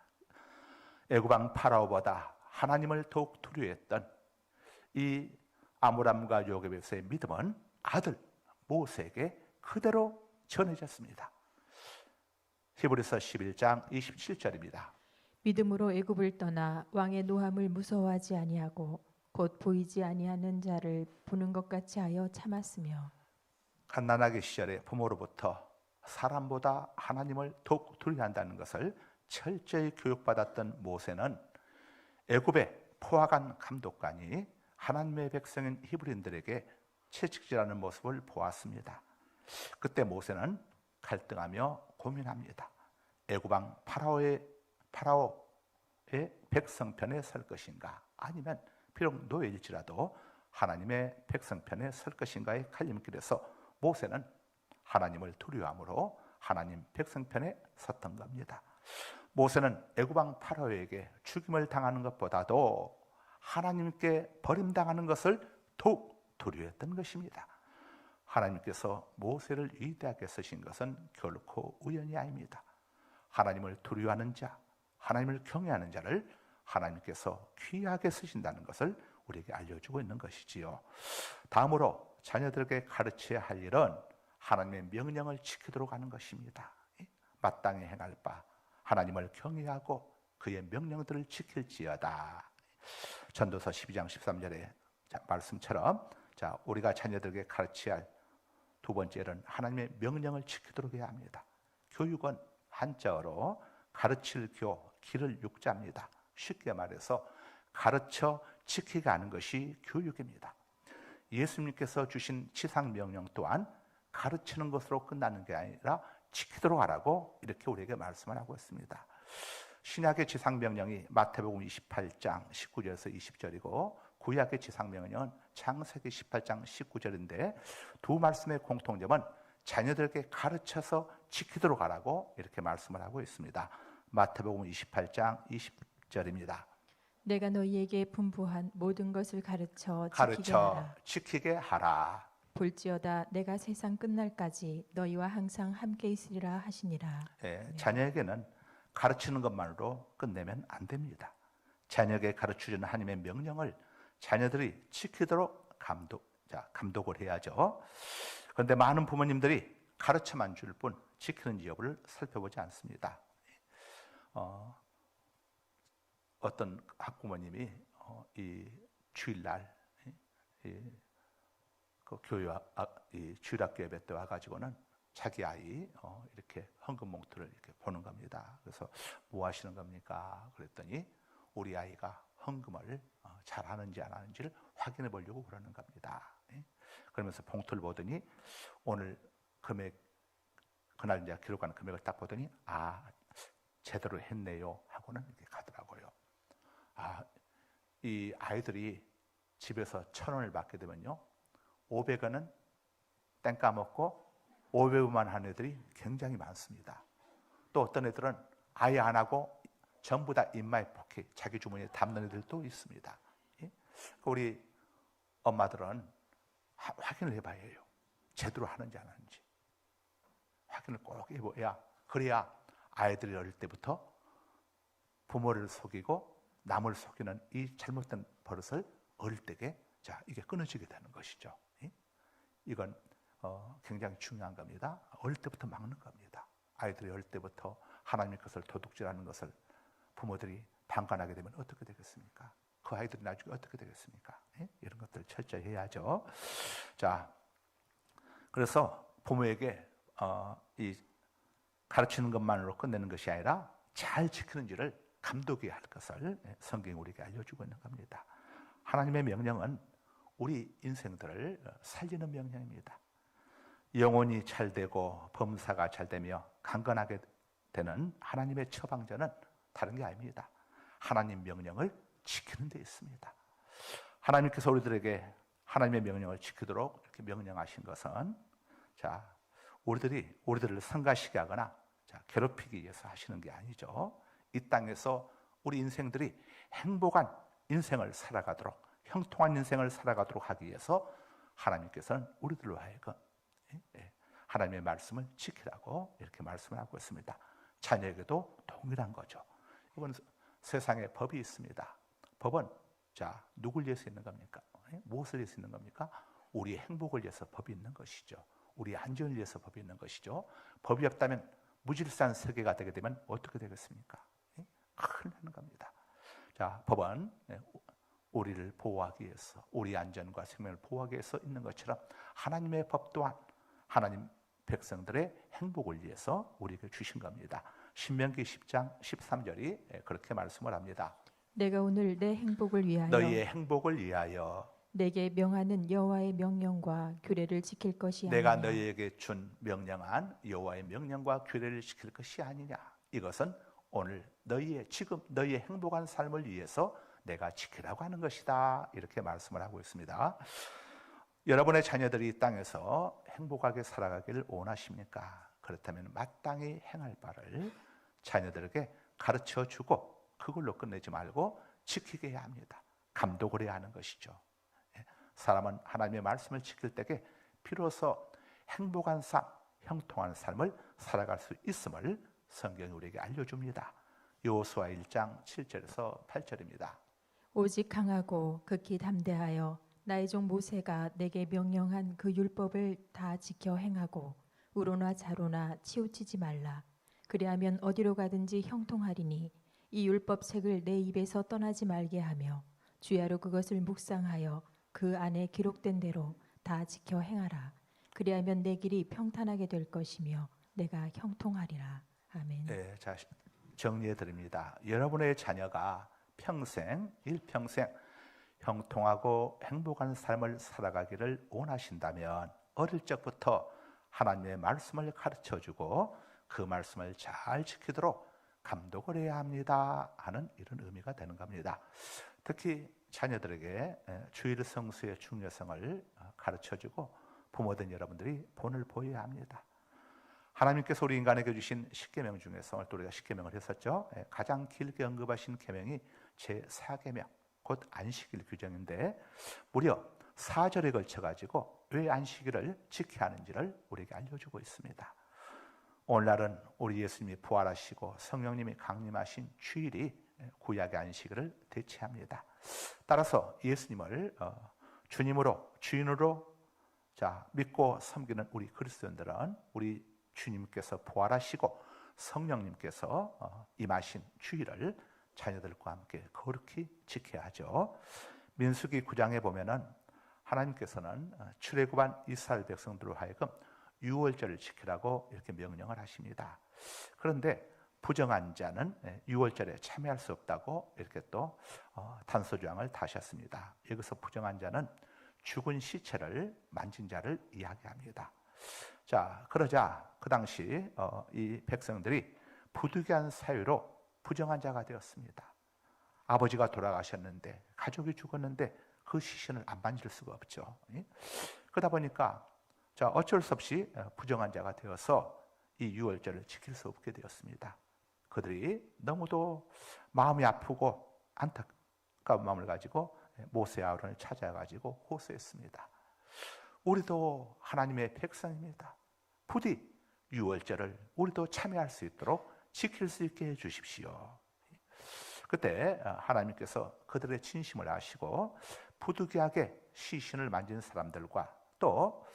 애굽 왕 파라오보다 하나님을 더욱 두려워했던 이 아므람과 요셉에서의 믿음은 아들 모세에게 그대로 전해졌습니다. 히브리서 11장 27절입니다. 믿음으로 애굽을 떠나 왕의 노함을 무서워하지 아니하고 곧 보이지 아니하는 자를 보는 것 같이 하여 참았으며 갓난아기 시절에 부모로부터 사람보다 하나님을 더욱 두려워한다는 것을 철저히 교육받았던 모세는 애굽의 포화관 감독관이 하나님의 백성인 히브리인들에게 채찍질하는 모습을 보았습니다. 그때 모세는 갈등하며 고민합니다. 애굽왕 파라오의 백성 편에 설 것인가, 아니면 비록 노예일지라도 하나님의 백성 편에 설 것인가의 갈림길에서 모세는 하나님을 두려워함으로 하나님 백성 편에 섰던 겁니다. 모세는 애굽왕 파라오에게 죽임을 당하는 것보다도 하나님께 버림당하는 것을 더욱 두려워했던 것입니다. 하나님께서 모세를 위대하게 쓰신 것은 결코 우연이 아닙니다. 하나님을 두려워하는 자, 하나님을 경외하는 자를 하나님께서 귀하게 쓰신다는 것을 우리에게 알려주고 있는 것이지요. 다음으로 자녀들에게 가르쳐야 할 일은 하나님의 명령을 지키도록 하는 것입니다. 마땅히 행할 바 하나님을 경외하고 그의 명령들을 지킬지어다. 전도서 12장 13절의 말씀처럼 우리가 자녀들에게 가르쳐야 할 두 번째는 하나님의 명령을 지키도록 해야 합니다. 교육은 한자어로 가르칠 교, 기를 육자입니다. 쉽게 말해서 가르쳐 지키게 하는 것이 교육입니다. 예수님께서 주신 지상 명령 또한 가르치는 것으로 끝나는 게 아니라 지키도록 하라고 이렇게 우리에게 말씀을 하고 있습니다. 신약의 지상 명령이 마태복음 28장 19절에서 20절이고 구약의 지상 명령은 창세기 18장 19절인데 두 말씀의 공통점은 자녀들에게 가르쳐서 지키도록 하라고 이렇게 말씀을 하고 있습니다. 마태복음 28장 20절입니다. 내가 너희에게 분부한 모든 것을 가르쳐 지키게 하라. 볼지어다 내가 세상 끝날까지 너희와 항상 함께 있으리라 하시니라. 자녀에게는 가르치는 것만으로 끝내면 안 됩니다. 자녀에게 가르쳐주는 하나님의 명령을 자녀들이 지키도록 감독을 해야죠. 그런데 많은 부모님들이 가르쳐만 줄 뿐 지키는지 여부를 살펴보지 않습니다. 어떤 학부모님이 이 주일날 그 주일학교 예배 때 와가지고는 자기 아이 이렇게 헌금 봉투를 이렇게 보는 겁니다. 그래서 뭐 하시는 겁니까? 그랬더니 우리 아이가 헌금을 잘하는지 안 하는지를 확인해 보려고 그러는 겁니다. 그러면서 봉투를 보더니 오늘 금액, 그날 이제 기록하는 금액을 딱 보더니 제대로 했네요 하고는 이렇게 가더라고요. 이 아이들이 집에서 1,000원을 받게 되면요 500원은 땡 까먹고 500원만 하는 애들이 굉장히 많습니다. 또 어떤 애들은 아예 안 하고 전부 다 인마이 포켓 자기 주머니에 담는 애들도 있습니다. 우리 엄마들은 확인을 해봐야 해요. 제대로 하는지 안 하는지 확인을 꼭 해봐야, 그래야 아이들이 어릴 때부터 부모를 속이고 남을 속이는 이 잘못된 버릇을 어릴 때에 이게 끊어지게 되는 것이죠. 이건 굉장히 중요한 겁니다. 어릴 때부터 막는 겁니다. 아이들이 어릴 때부터 하나님의 것을 도둑질하는 것을 부모들이 방관하게 되면 어떻게 되겠습니까? 그 아이들이 나중에 어떻게 되겠습니까? 이런 것들 철저히 해야죠. 그래서 부모에게 이 가르치는 것만으로 끝내는 것이 아니라 잘 지키는지를 감독해야 할 것을 성경이 우리에게 알려주고 있는 겁니다. 하나님의 명령은 우리 인생들을 살리는 명령입니다. 영혼이 잘되고 범사가 잘되며 강건하게 되는 하나님의 처방전은 다른 게 아닙니다. 하나님 명령을 지키는 데 있습니다. 하나님께서 우리들에게 하나님의 명령을 지키도록 이렇게 명령하신 것은 우리들을 성가시게 하거나 괴롭히기 위해서 하시는 게 아니죠. 이 땅에서 우리 인생들이 행복한 인생을 살아가도록, 형통한 인생을 살아가도록 하기 위해서 하나님께서는 우리들로 하여금 하나님의 말씀을 지키라고 이렇게 말씀을 하고 있습니다. 자녀에게도 동일한 거죠. 이건 세상에 법이 있습니다. 법은 누굴 위해서 있는 겁니까? 무엇을 위해서 있는 겁니까? 우리의 행복을 위해서 법이 있는 것이죠. 우리의 안전을 위해서 법이 있는 것이죠. 법이 없다면 무질서한 세계가 되게 되면 어떻게 되겠습니까? 예? 큰일 나는 겁니다. 자, 법은 우리를 보호하기 위해서, 우리 안전과 생명을 보호하기 위해서 있는 것처럼 하나님의 법 또한 하나님 백성들의 행복을 위해서 우리에게 주신 겁니다. 신명기 10장 13절이 그렇게 말씀을 합니다. 내가 오늘 내 행복을 위하여 너희의 행복을 위하여 내게 명하는 여호와의 명령과 규례를 지킬 것이 내가 아니냐. 너희에게 준 명령한 여호와의 명령과 규례를 지킬 것이 아니냐. 이것은 오늘 지금 너희의 행복한 삶을 위해서 내가 지키라고 하는 것이다. 이렇게 말씀을 하고 있습니다. 여러분의 자녀들이 이 땅에서 행복하게 살아가기를 원하십니까? 그렇다면 마땅히 행할 바를 자녀들에게 가르쳐 주고 그걸로 끝내지 말고 지키게 해야 합니다. 감독을 해야 하는 것이죠. 사람은 하나님의 말씀을 지킬 때에 비로소 행복한 삶, 형통한 삶을 살아갈 수 있음을 성경이 우리에게 알려줍니다. 여호수아 1장 7절에서 8절입니다. 오직 강하고 극히 담대하여 나의 종 모세가 내게 명령한 그 율법을 다 지켜 행하고 우로나 좌로나 치우치지 말라. 그리하면 어디로 가든지 형통하리니 이 율법책을 내 입에서 떠나지 말게 하며 주야로 그것을 묵상하여 그 안에 기록된 대로 다 지켜 행하라. 그리하면 내 길이 평탄하게 될 것이며 내가 형통하리라. 아멘. 네, 자, 정리해 드립니다. 여러분의 자녀가 일평생 형통하고 행복한 삶을 살아가기를 원하신다면 어릴 적부터 하나님의 말씀을 가르쳐주고 그 말씀을 잘 지키도록 감독을 해야 합니다 하는 이런 의미가 되는 겁니다. 특히 자녀들에게 주일 성수의 중요성을 가르쳐주고 부모된 여러분들이 본을 보여야 합니다. 하나님께서 우리 인간에게 주신 10계명 중에서 오늘 또 우리가 10계명을 했었죠. 가장 길게 언급하신 계명이 제4계명, 곧 안식일 규정인데 무려 4절에 걸쳐가지고 왜 안식일을 지켜야 하는지를 우리에게 알려주고 있습니다. 오늘날은 우리 예수님이 부활하시고 성령님이 강림하신 주일이 구약의 안식일을 대체합니다. 따라서 예수님을 주님으로, 주인으로 믿고 섬기는 우리 그리스도인들은 우리 주님께서 부활하시고 성령님께서 임하신 주일을 자녀들과 함께 거룩히 지켜야 하죠. 민수기 9장에 보면은 하나님께서는 출애굽한 이스라엘 백성들로 하여금 유월절을 지키라고 이렇게 명령을 하십니다. 그런데 부정한 자는 유월절에 참여할 수 없다고 이렇게 또 단서조항을 다셨습니다. 여기서 부정한 자는 죽은 시체를 만진 자를 이야기합니다. 자, 그러자 그 당시 이 백성들이 부득이한 사유로 부정한 자가 되었습니다. 아버지가 돌아가셨는데 가족이 죽었는데 그 시신을 안 만질 수가 없죠. 그러다 보니까 어쩔 수 없이 부정한 자가 되어서 이 유월절을 지킬 수 없게 되었습니다. 그들이 너무도 마음이 아프고 안타까운 마음을 가지고 모세 아론을 찾아가지고 호소했습니다. 우리도 하나님의 백성입니다. 부디 유월절을 우리도 참여할 수 있도록 지킬 수 있게 해주십시오. 그때 하나님께서 그들의 진심을 아시고 부득이하게 시신을 만진 사람들과 또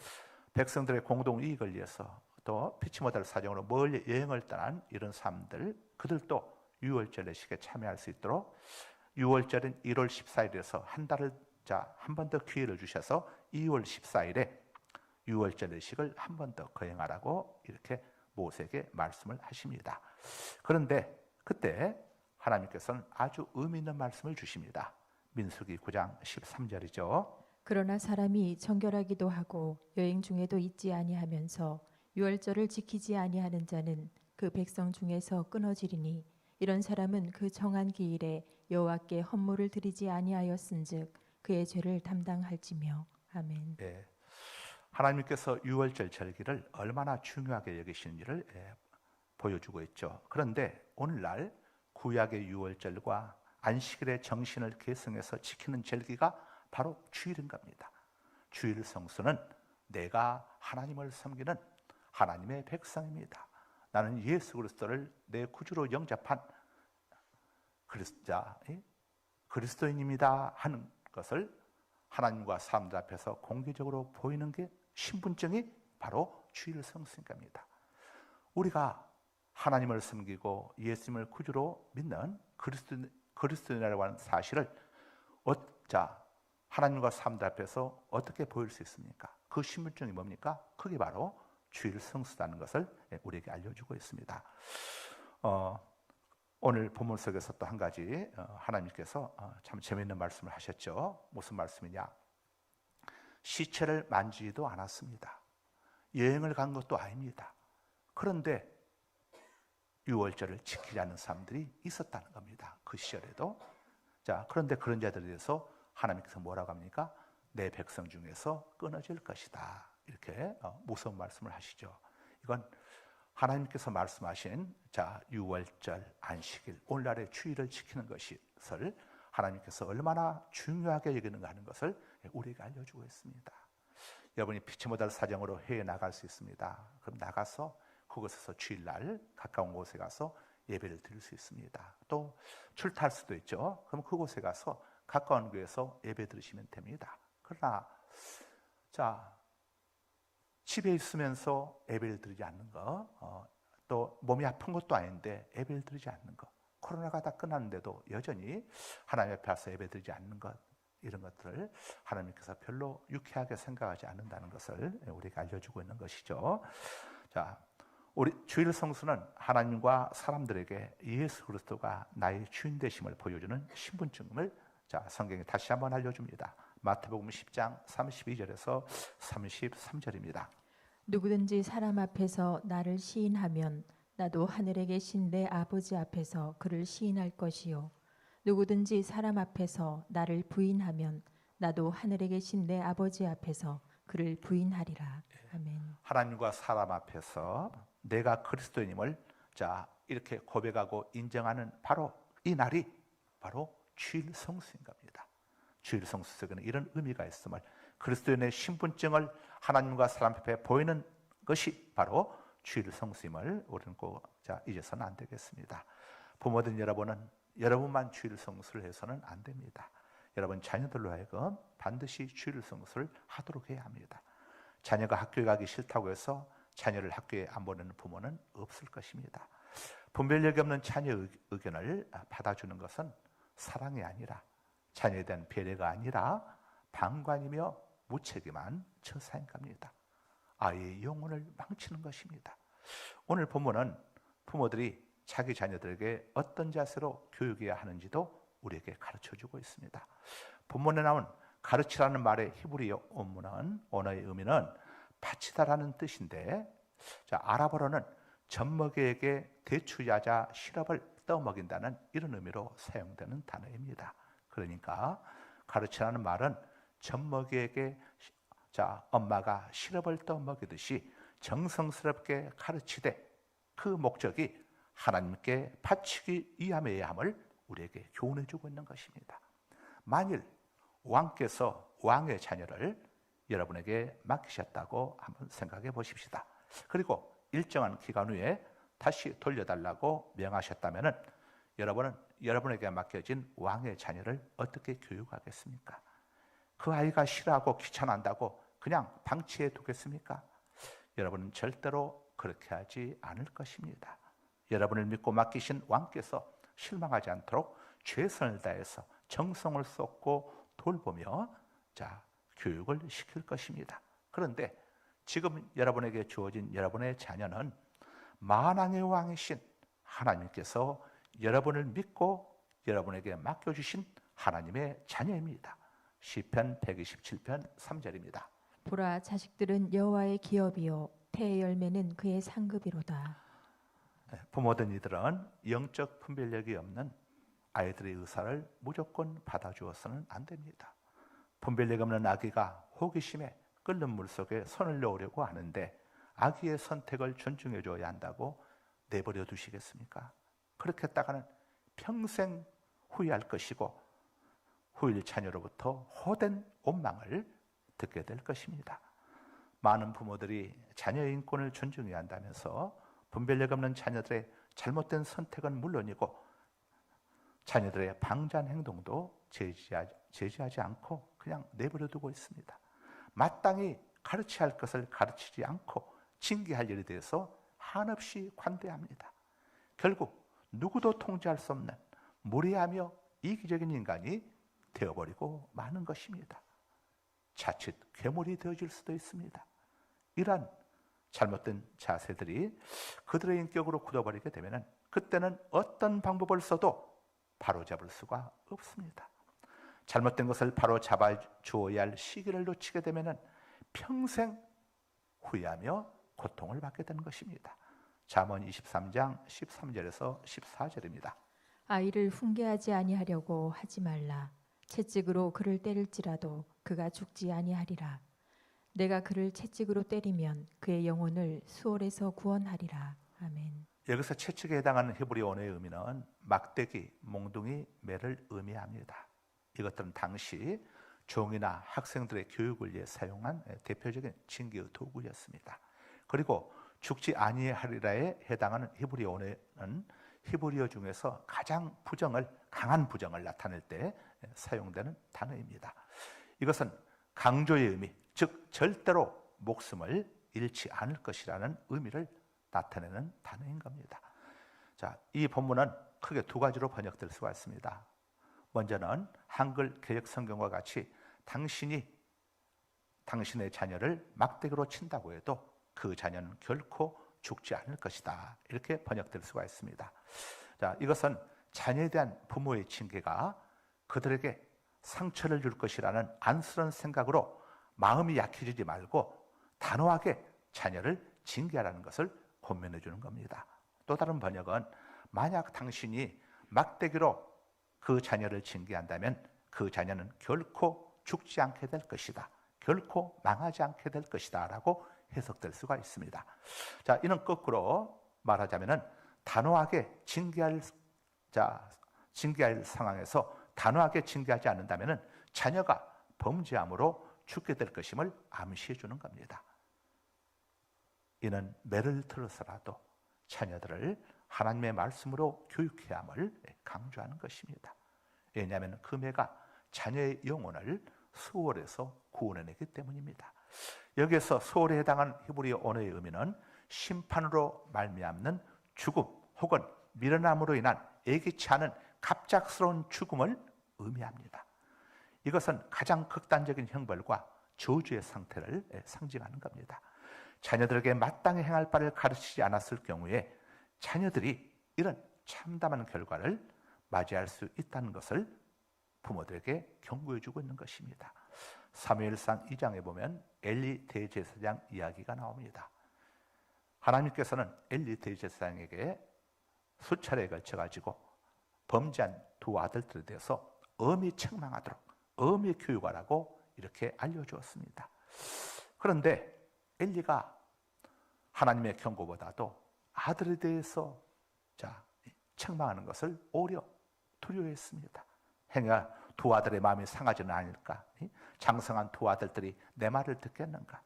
백성들의 공동 이익을 위해서 또 피치 못할 사정으로 멀리 여행을 떠난 이런 사람들, 그들도 유월절 내식에 참여할 수 있도록 유월절은 1월 14일에서 한 달을 한 번 더 기회를 주셔서 2월 14일에 유월절 내식을 한 번 더 거행하라고 이렇게 모세에게 말씀을 하십니다. 그런데 그때 하나님께서는 아주 의미 있는 말씀을 주십니다. 민수기 9장 13절이죠. 그러나 사람이 정결하기도 하고 여행 중에도 잊지 아니하면서 유월절을 지키지 아니하는 자는 그 백성 중에서 끊어지리니 이런 사람은 그 정한 기일에 여호와께 헌물을 드리지 아니하였은즉 그의 죄를 담당할지며. 아멘. 네. 하나님께서 유월절 절기를 얼마나 중요하게 여기시는지를 보여주고 있죠. 그런데 오늘날 구약의 유월절과 안식일의 정신을 계승해서 지키는 절기가 바로 주일인 겁니다. 주일 성수는 내가 하나님을 섬기는 하나님의 백성입니다. 나는 예수 그리스도를 내 구주로 영접한 그리스도인입니다 하는 것을 하나님과 사람들 앞에서 공개적으로 보이는 게 신분증이 바로 주일 성수인 겁니다. 우리가 하나님을 섬기고 예수님을 구주로 믿는 그리스도인이라고 하는 사실을 하나님과 사람들 앞에서 어떻게 보일 수 있습니까? 그 신분증이 뭡니까? 그게 바로 주일 성수라는 것을 우리에게 알려주고 있습니다. 오늘 본문 속에서 또 한 가지 하나님께서 참 재미있는 말씀을 하셨죠. 무슨 말씀이냐? 시체를 만지지도 않았습니다. 여행을 간 것도 아닙니다. 그런데 유월절을 지키지 않는 사람들이 있었다는 겁니다. 그 시절에도. 그런데 그런 자들에 대해서 하나님께서 뭐라고 합니까? 내 백성 중에서 끊어질 것이다. 이렇게 무서운 말씀을 하시죠. 이건 하나님께서 말씀하신 유월절 안식일, 오늘날의 주일을 지키는 것을 하나님께서 얼마나 중요하게 여기는가 하는 것을 우리에게 알려주고 있습니다. 여러분이 피치 못할 사정으로 해외에 나갈 수 있습니다. 그럼 나가서 그곳에서 주일날 가까운 곳에 가서 예배를 드릴 수 있습니다. 또 출타할 수도 있죠. 그럼 그곳에 가서 가까운 교회에서 예배 드리시면 됩니다. 그러나 집에 있으면서 예배를 드리지 않는 거, 또 몸이 아픈 것도 아닌데 예배를 드리지 않는 것, 코로나가 다 끝났는데도 여전히 하나님 앞에 와서 예배 드리지 않는 것, 이런 것들을 하나님께서 별로 유쾌하게 생각하지 않는다는 것을 우리가 알려주고 있는 것이죠. 우리 주일 성수는 하나님과 사람들에게 예수 그리스도가 나의 주인 되심을 보여주는 신분증을 성경이 다시 한번 알려줍니다. 마태복음 10장 32절에서 33절입니다. 누구든지 사람 앞에서 나를 시인하면 나도 하늘에 계신 내 아버지 앞에서 그를 시인할 것이요 누구든지 사람 앞에서 나를 부인하면 나도 하늘에 계신 내 아버지 앞에서 그를 부인하리라. 아멘. 하나님과 사람 앞에서 내가 그리스도인임을 이렇게 고백하고 인정하는 바로 이 날이 바로 주일 성수인 겁니다. 주일 성수 속에는 이런 의미가 있음을, 그리스도인의 신분증을 하나님과 사람 앞에 보이는 것이 바로 주일 성수임을 우리는 꼭 잊어서는 안 되겠습니다. 부모된 여러분만 주일 성수를 해서는 안 됩니다. 여러분 자녀들로 하여금 반드시 주일 성수를 하도록 해야 합니다. 자녀가 학교에 가기 싫다고 해서 자녀를 학교에 안 보내는 부모는 없을 것입니다. 분별력이 없는 자녀의 의견을 받아주는 것은 사랑이 아니라, 자녀에 대한 배려가 아니라 방관이며 무책임한 처사행갑니다. 아이의 영혼을 망치는 것입니다. 오늘 본문은 부모들이 자기 자녀들에게 어떤 자세로 교육해야 하는지도 우리에게 가르쳐주고 있습니다. 본문에 나온 가르치라는 말의 히브리어 언어의 의미는 바치다라는 뜻인데, 아랍어로는 젖먹이에게 대추야자 시럽을 떠먹인다는 이런 의미로 사용되는 단어입니다. 그러니까 가르치라는 말은 젖먹이에게 엄마가 시럽을 떠먹이듯이 정성스럽게 가르치되 그 목적이 하나님께 바치기 위함이어야 함을 우리에게 교훈해주고 있는 것입니다. 만일 왕께서 왕의 자녀를 여러분에게 맡기셨다고 한번 생각해 보십시다. 그리고 일정한 기간 후에 다시 돌려달라고 명하셨다면 여러분은 여러분에게 맡겨진 왕의 자녀를 어떻게 교육하겠습니까? 그 아이가 싫어하고 귀찮아한다고 그냥 방치해 두겠습니까? 여러분은 절대로 그렇게 하지 않을 것입니다. 여러분을 믿고 맡기신 왕께서 실망하지 않도록 최선을 다해서 정성을 쏟고 돌보며 교육을 시킬 것입니다. 그런데 지금 여러분에게 주어진 여러분의 자녀는 만왕의 왕이신 하나님께서 여러분을 믿고 여러분에게 맡겨주신 하나님의 자녀입니다. 시편 127편 3절입니다. 보라, 자식들은 여호와의 기업이요 태의 열매는 그의 상급이로다. 부모든 이들은 영적 분별력이 없는 아이들의 의사를 무조건 받아주어서는 안 됩니다. 분별력 없는 아기가 호기심에 끓는 물 속에 손을 넣으려고 하는데 아기의 선택을 존중해 줘야 한다고 내버려 두시겠습니까? 그렇게 했다가는 평생 후회할 것이고 후일 자녀로부터 호된 원망을 듣게 될 것입니다. 많은 부모들이 자녀의 인권을 존중해야 한다면서 분별력 없는 자녀들의 잘못된 선택은 물론이고 자녀들의 방자한 행동도 제지하지 않고 그냥 내버려 두고 있습니다. 마땅히 가르쳐야 할 것을 가르치지 않고 징계할 일에 대해서 한없이 관대합니다. 결국 누구도 통제할 수 없는 무례하며 이기적인 인간이 되어버리고 마는 것입니다. 자칫 괴물이 되어질 수도 있습니다. 이러한 잘못된 자세들이 그들의 인격으로 굳어버리게 되면 그때는 어떤 방법을 써도 바로잡을 수가 없습니다. 잘못된 것을 바로잡아 주어야 할 시기를 놓치게 되면 평생 후회하며 고통을 받게 되는 것입니다. 잠언 23장 13절에서 14절입니다. 아이를 훈계하지 아니하려고 하지 말라. 채찍으로 그를 때릴지라도 그가 죽지 아니하리라. 내가 그를 채찍으로 때리면 그의 영혼을 수월에서 구원하리라. 아멘. 여기서 채찍에 해당하는 히브리 언어의 의미는 막대기, 몽둥이, 매를 의미합니다. 이것들은 당시 종이나 학생들의 교육을 위해 사용한 대표적인 징계의 도구였습니다. 그리고 죽지 아니하리라에 해당하는 히브리 언어는 히브리어 중에서 가장 강한 부정을 나타낼 때 사용되는 단어입니다. 이것은 강조의 의미, 즉 절대로 목숨을 잃지 않을 것이라는 의미를 나타내는 단어인 겁니다. 자, 이 본문은 크게 두 가지로 번역될 수가 있습니다. 먼저는 한글 개역 성경과 같이 당신이 당신의 자녀를 막대기로 친다고 해도 그 자녀는 결코 죽지 않을 것이다. 이렇게 번역될 수가 있습니다. 자, 이것은 자녀에 대한 부모의 징계가 그들에게 상처를 줄 것이라는 안쓰러운 생각으로 마음이 약해지지 말고 단호하게 자녀를 징계하라는 것을 권면해 주는 겁니다. 또 다른 번역은 만약 당신이 막대기로 그 자녀를 징계한다면 그 자녀는 결코 죽지 않게 될 것이다. 결코 망하지 않게 될 것이다 라고 해석될 수가 있습니다. 자, 이는 거꾸로 말하자면은 단호하게 징계할 상황에서 단호하게 징계하지 않는다면은 자녀가 범죄함으로 죽게 될 것임을 암시해 주는 겁니다. 이는 매를 들어서라도 자녀들을 하나님의 말씀으로 교육해야 함을 강조하는 것입니다. 왜냐하면 그 매가 자녀의 영혼을 수월에서 구원해내기 때문입니다. 여기에서 수월에 해당하는 히브리 언어의 의미는 심판으로 말미암는 죽음 혹은 미련함으로 인한 예기치 않은 갑작스러운 죽음을 의미합니다. 이것은 가장 극단적인 형벌과 저주의 상태를 상징하는 겁니다. 자녀들에게 마땅히 행할 바를 가르치지 않았을 경우에 자녀들이 이런 참담한 결과를 맞이할 수 있다는 것을 부모들에게 경고해 주고 있는 것입니다. 사무엘상 2장에 보면 엘리 대제사장 이야기가 나옵니다. 하나님께서는 엘리 대제사장에게 수차례에 걸쳐 가지고 범죄한 두 아들들에 대해서 엄히 책망하도록 엄히 교육하라고 이렇게 알려주었습니다. 그런데 엘리가 하나님의 경고보다도 아들에 대해서 책망하는 것을 오히려 두려워했습니다. 행여 두 아들의 마음이 상하지는 않을까? 장성한 두 아들들이 내 말을 듣겠는가?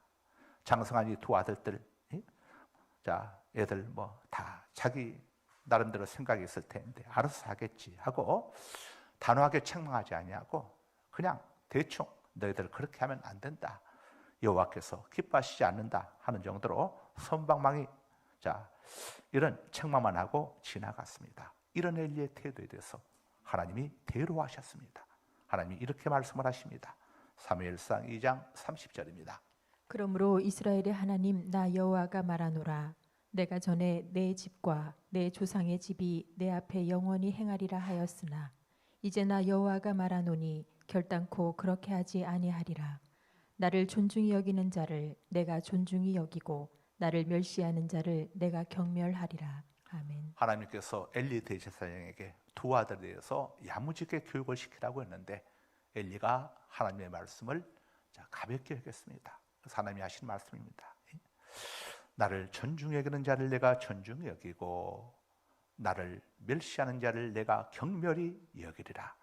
장성한 이 두 아들들, 애들 뭐 다 자기 나름대로 생각이 있을 텐데 알아서 하겠지 하고 단호하게 책망하지 아니하고 그냥 대충 너희들 그렇게 하면 안 된다. 여호와께서 기뻐하시지 않는다 하는 정도로 선방망이 이런 책망만 하고 지나갔습니다. 이런 엘리의 태도에 대해서 하나님이 대로하셨습니다. 하나님이 이렇게 말씀을 하십니다. 사무엘상 2장 30절입니다. 그러므로 이스라엘의 하나님 나 여호와가 말하노라. 내가 전에 내 집과 내 조상의 집이 내 앞에 영원히 행하리라 하였으나 이제 나 여호와가 말하노니 결단코 그렇게 하지 아니하리라. 나를 존중히 여기는 자를 내가 존중히 여기고 나를 멸시하는 자를 내가 경멸하리라. 아멘. 하나님께서 엘리 대제사장에게 두 아들에 대해서 야무지게 교육을 시키라고 했는데 엘리가 하나님의 말씀을 가볍게 여겼습니다. 그래서 하나님이 하신 말씀입니다. 나를 존중히 여기는 자를 내가 존중히 여기고 나를 멸시하는 자를 내가 경멸히 여기리라.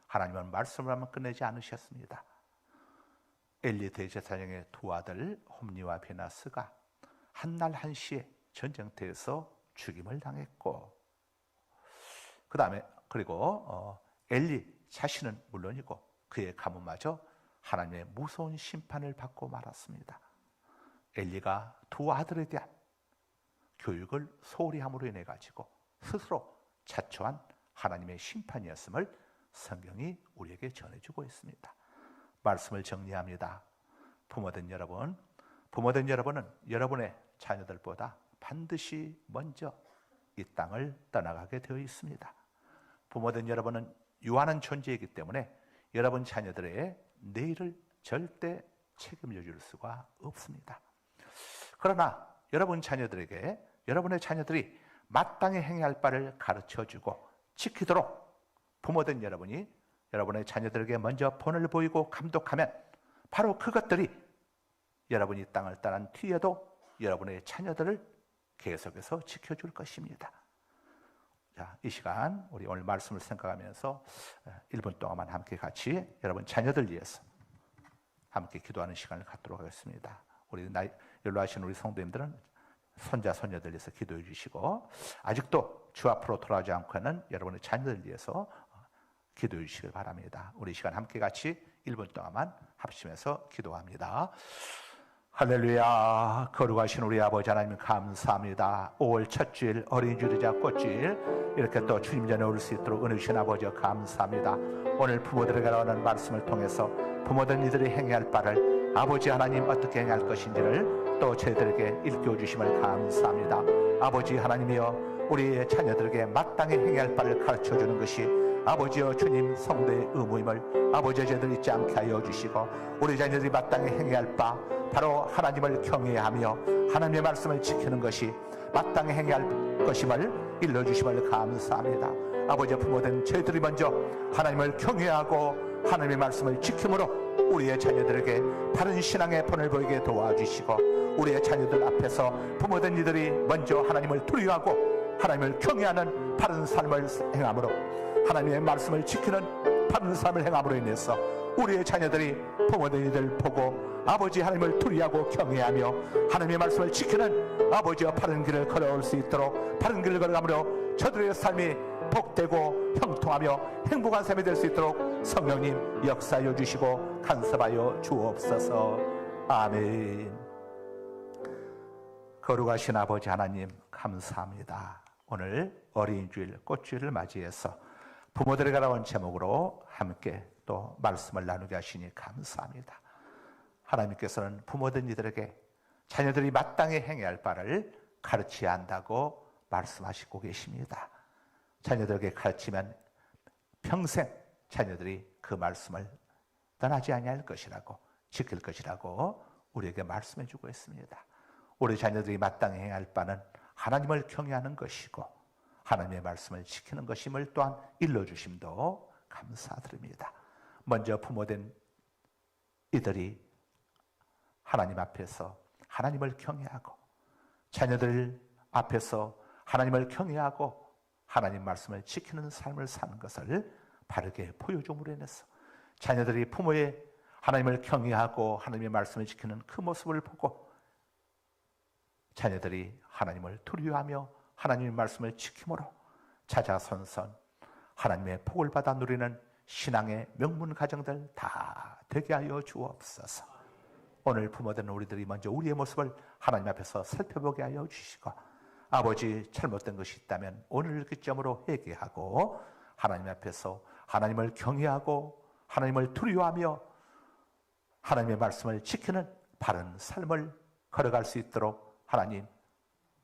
하나님은 말씀을 하면 끝내지 않으셨습니다. 엘리 대제사장의 두 아들 홈니와 베나스가 한날 한시에 전쟁터에서 죽임을 당했고 그리고 엘리 자신은 물론이고 그의 가문마저 하나님의 무서운 심판을 받고 말았습니다. 엘리가 두 아들에 대한 교육을 소홀히 함으로 인해 가지고 스스로 자초한 하나님의 심판이었음을 성경이 우리에게 전해주고 있습니다. 말씀을 정리합니다. 부모된 여러분은 여러분의 자녀들보다 반드시 먼저 이 땅을 떠나가게 되어 있습니다. 부모된 여러분은 유한한 존재이기 때문에 여러분 자녀들의 내일을 절대 책임져 줄 수가 없습니다. 그러나 여러분의 자녀들이 마땅히 행해야 할 바를 가르쳐주고 지키도록 부모된 여러분이 여러분의 자녀들에게 먼저 본을 보이고 감독하면 바로 그것들이 여러분이 땅을 떠난 뒤에도 여러분의 자녀들을 계속해서 지켜줄 것입니다. 자, 이 시간 우리 오늘 말씀을 생각하면서 1분 동안만 함께 같이 여러분 자녀들 위해서 함께 기도하는 시간을 갖도록 하겠습니다. 우리 연로하신 우리 성도님들은 손자 손녀들 위해서 기도해 주시고, 아직도 주 앞으로 돌아오지 않고 있는 여러분의 자녀들 위해서 기도해 주시길 바랍니다. 우리 시간 함께 같이 1분 동안만 합심해서 기도합니다. 할렐루야. 거룩하신 우리 아버지 하나님 감사합니다. 5월 첫 주일 어린이 주일이자 꽃주일 이렇게 또 주님 전에 올 수 있도록 은혜 주신 아버지 감사합니다. 오늘 부모들에게 나오는 말씀을 통해서 부모들 이들이 행해야 할 바를 아버지 하나님 어떻게 행해야 할 것인지를 또 저희들에게 일깨워주심을 감사합니다. 아버지 하나님이여, 우리의 자녀들에게 마땅히 행해야 할 바를 가르쳐주는 것이 아버지여 주님 성도의 의무임을 아버지여 저희들 잊지 않게 하여 주시고, 우리 자녀들이 마땅히 행해야 할 바 바로 하나님을 경외하며 하나님의 말씀을 지키는 것이 마땅히 행해야 할 것임을 일러주심을 감사합니다. 아버지여, 부모된 저희들이 먼저 하나님을 경외하고 하나님의 말씀을 지킴으로 우리의 자녀들에게 바른 신앙의 본을 보이게 도와주시고, 우리의 자녀들 앞에서 부모된 이들이 먼저 하나님을 두려워하고 하나님을 경외하는 바른 삶을 행함으로, 하나님의 말씀을 지키는 바른 삶을 행함으로 인해서 우리의 자녀들이 부모된 이들 보고 아버지 하나님을 두려워하고 경외하며 하나님의 말씀을 지키는 아버지와 바른 길을 걸어올 수 있도록, 바른 길을 걸어가므로 저들의 삶이 복되고 형통하며 행복한 삶이 될 수 있도록 성령님 역사하여 주시고 간섭하여 주옵소서. 아멘. 거룩하신 아버지 하나님 감사합니다. 오늘 어린이주일 꽃주일을 맞이해서 부모들에게 나온 제목으로 함께 또 말씀을 나누게 하시니 감사합니다. 하나님께서는 부모된 이들에게 자녀들이 마땅히 행해야 할 바를 가르쳐야 한다고 말씀하시고 계십니다. 자녀들에게 가르치면 평생 자녀들이 그 말씀을 떠나지 아니할 것이라고, 지킬 것이라고 우리에게 말씀해 주고 있습니다. 우리 자녀들이 마땅히 행해야 할 바는 하나님을 경외하는 것이고 하나님의 말씀을 지키는 것임을 또한 일러주심도 감사드립니다. 먼저 부모된 이들이 하나님 앞에서 하나님을 경외하고, 자녀들 앞에서 하나님을 경외하고 하나님 말씀을 지키는 삶을 사는 것을 바르게 보여줌으로 인해서 자녀들이 부모의 하나님을 경외하고 하나님의 말씀을 지키는 그 모습을 보고 자녀들이 하나님을 두려워하며 하나님의 말씀을 지킴으로 자자손손 하나님의 복을 받아 누리는 신앙의 명문 가정들 다 되게 하여 주옵소서. 오늘 부모된 우리들이 먼저 우리의 모습을 하나님 앞에서 살펴보게 하여 주시고, 아버지 잘못된 것이 있다면 오늘 기점으로 회개하고 하나님 앞에서 하나님을 경외하고 하나님을 두려워하며 하나님의 말씀을 지키는 바른 삶을 걸어갈 수 있도록 하나님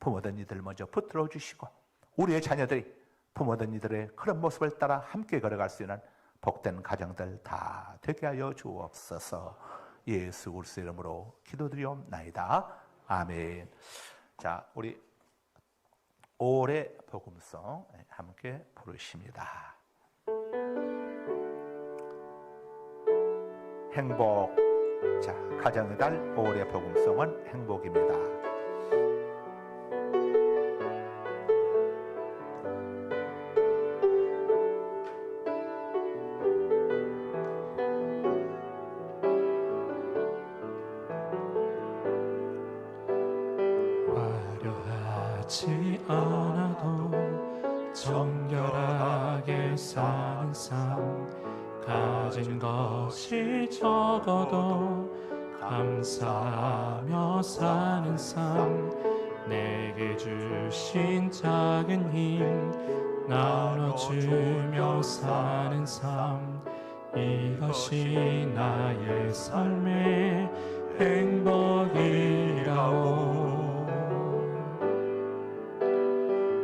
부모된 이들 먼저 붙들어 주시고, 우리의 자녀들이 부모된 이들의 그런 모습을 따라 함께 걸어갈 수 있는 복된 가정들 다 되게 하여 주옵소서. 예수 그리스도의 이름으로 기도드리옵나이다. 아멘. 자, 우리 5월의 복음송 함께 부르십니다. 행복. 자, 가정의 달 5월의 복음송은 행복입니다. 화려하지 않아도 정결하게 사는 삶, 가진 것이 적어도 감사하며 사는 삶, 내게 주신 작은 힘 나눠주며 사는 삶 이것이 나의 삶의 행복이라오.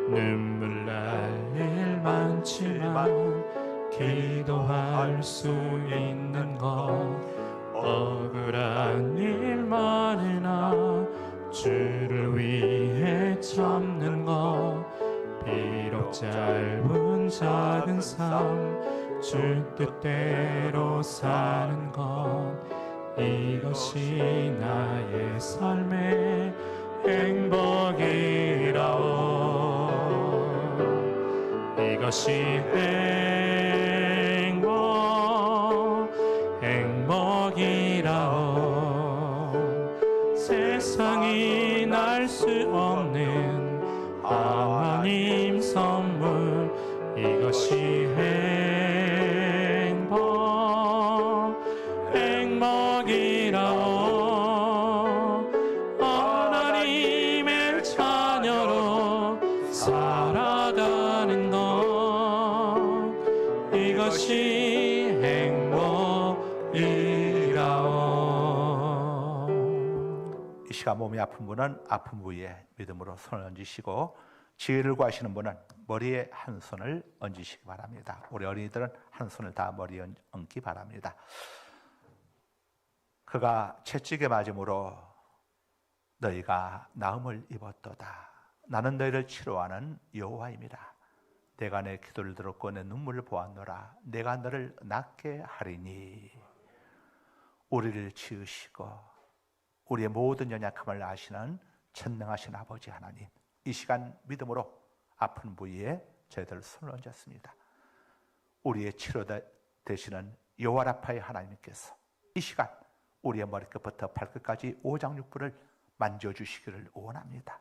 눈물 날 일 많지만 기도할 수 있는 것 억울한 일 많으나 주를 위해 참는 것 비록 짧은 작은 삶 주 뜻대로 사는 것 이것이 나의 삶의 행복이라오. 이것이 행복이라오. 세상이 날 수 없는 하나님 선물 이것이 행복이라오. 하나님의 자녀로 살아가는 것 이것이 행복이라오. 이 시간 몸이 아픈 분은 아픈 부위에 믿음으로 손을 얹으시고 지혜를 구하시는 분은 머리에 한 손을 얹으시기 바랍니다. 우리 어린이들은 한 손을 다 머리에 얹기 바랍니다. 그가 채찍에 맞음으로 너희가 나음을 입었도다. 나는 너희를 치료하는 여호와입니다. 내가 내 기도를 들었고 내 눈물을 보았노라. 내가 너를 낫게 하리니. 우리를 지으시고 우리의 모든 연약함을 아시는 전능하신 아버지 하나님, 이 시간 믿음으로 아픈 부위에 저희들 손을 얹었습니다. 우리의 치료 되시는 여호와 라파의 하나님께서 이 시간 우리의 머리끝부터 발끝까지 오장육부를 만져주시기를 원합니다.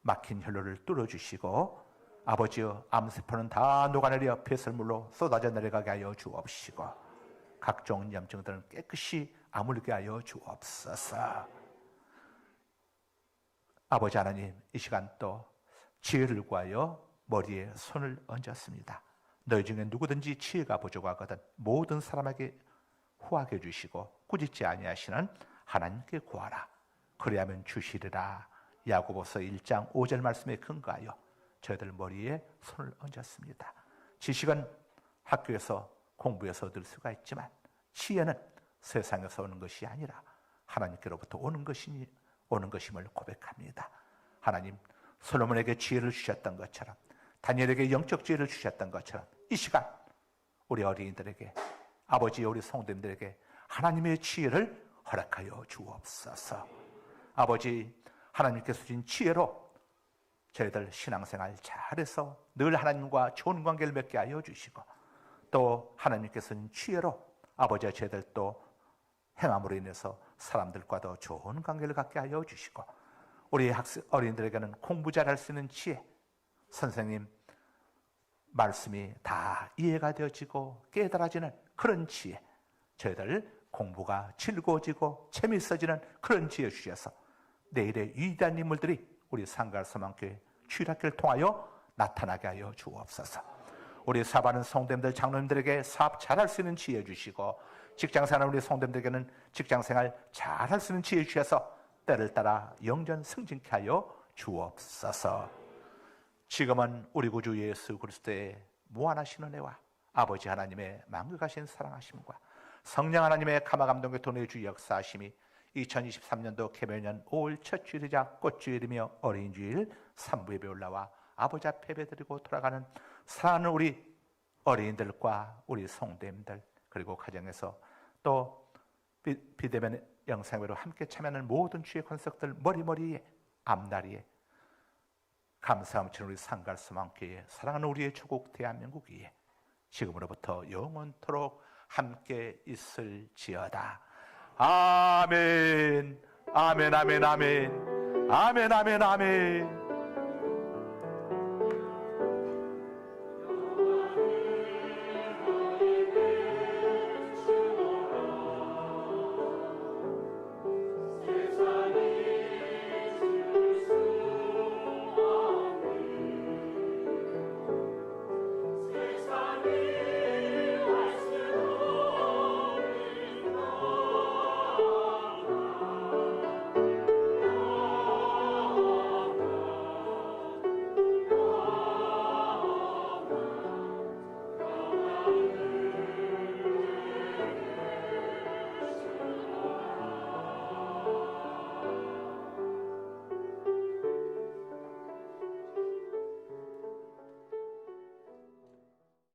막힌 혈로를 뚫어주시고 아버지여 암세포는 다 녹아내려 배설물로 쏟아져 내려가게 하여 주옵시고 각종 염증들은 깨끗이 아물게 하여 주옵소서. 아버지 하나님, 이 시간 또 지혜를 구하여 머리에 손을 얹었습니다. 너희 중에 누구든지 지혜가 부족하거든 모든 사람에게 후하게 주시고 꾸짖지 아니하시는 하나님께 구하라. 그리하면 주시리라. 야고보서 1장 5절 말씀에 근거하여 저희들 머리에 손을 얹었습니다. 지식은 학교에서 공부해서 얻을 수가 있지만 지혜는 세상에서 오는 것이 아니라 하나님께로부터 오는 것임을 고백합니다. 하나님, 솔로몬에게 지혜를 주셨던 것처럼 다니엘에게 영적 지혜를 주셨던 것처럼 이 시간 우리 어린이들에게 아버지 우리 성도님들에게 하나님의 지혜를 허락하여 주옵소서. 아버지, 하나님께서 주신 지혜로 저희들 신앙생활 잘해서 늘 하나님과 좋은 관계를 맺게 하여 주시고 또 하나님께서 주신 지혜로 아버지와 저희들 또 행함으로 인해서 사람들과도 좋은 관계를 갖게 하여 주시고 우리 어린이들에게는 공부 잘할 수 있는 지혜, 선생님 말씀이 다 이해가 되어지고 깨달아지는 그런 지혜, 저희들 공부가 즐거워지고 재미있어지는 그런 지혜 주셔서 내일의 위대한 인물들이 우리 상가서만교회 주일학교를 통하여 나타나게 하여 주옵소서. 우리 사업하는 성도님들, 장로님들에게 사업 잘할 수 있는 지혜 주시고 직장생활 우리 성도님들에게는 직장생활 잘할 수 있는 지혜 주셔서 때를 따라 영전 승진케 하여 주옵소서. 지금은 우리 구주 예수 그리스도의 무한하신 은혜와 아버지 하나님의 만극하신 사랑하심과 성령 하나님의 감화감동의 도의 주 역사하심이 2023년도 개묘년 5월 첫 주일이자 꽃주일이며 어린 주일 3부 예배 올라와 아버지 앞에 예배드리고 돌아가는 사랑하는 우리 어린이들과 우리 성도님들 그리고 가정에서 또 비대면 영상회로 함께 참여하는 모든 주의 권석들 머리머리에 앞다리에 감사 넘치는 우리 상갈서망교회 사랑하는 우리의 조국 대한민국 위에 지금으로부터 영원토록 함께 있을지어다. 아멘. 아멘. 아멘. 아멘. 아멘. 아멘. 아멘.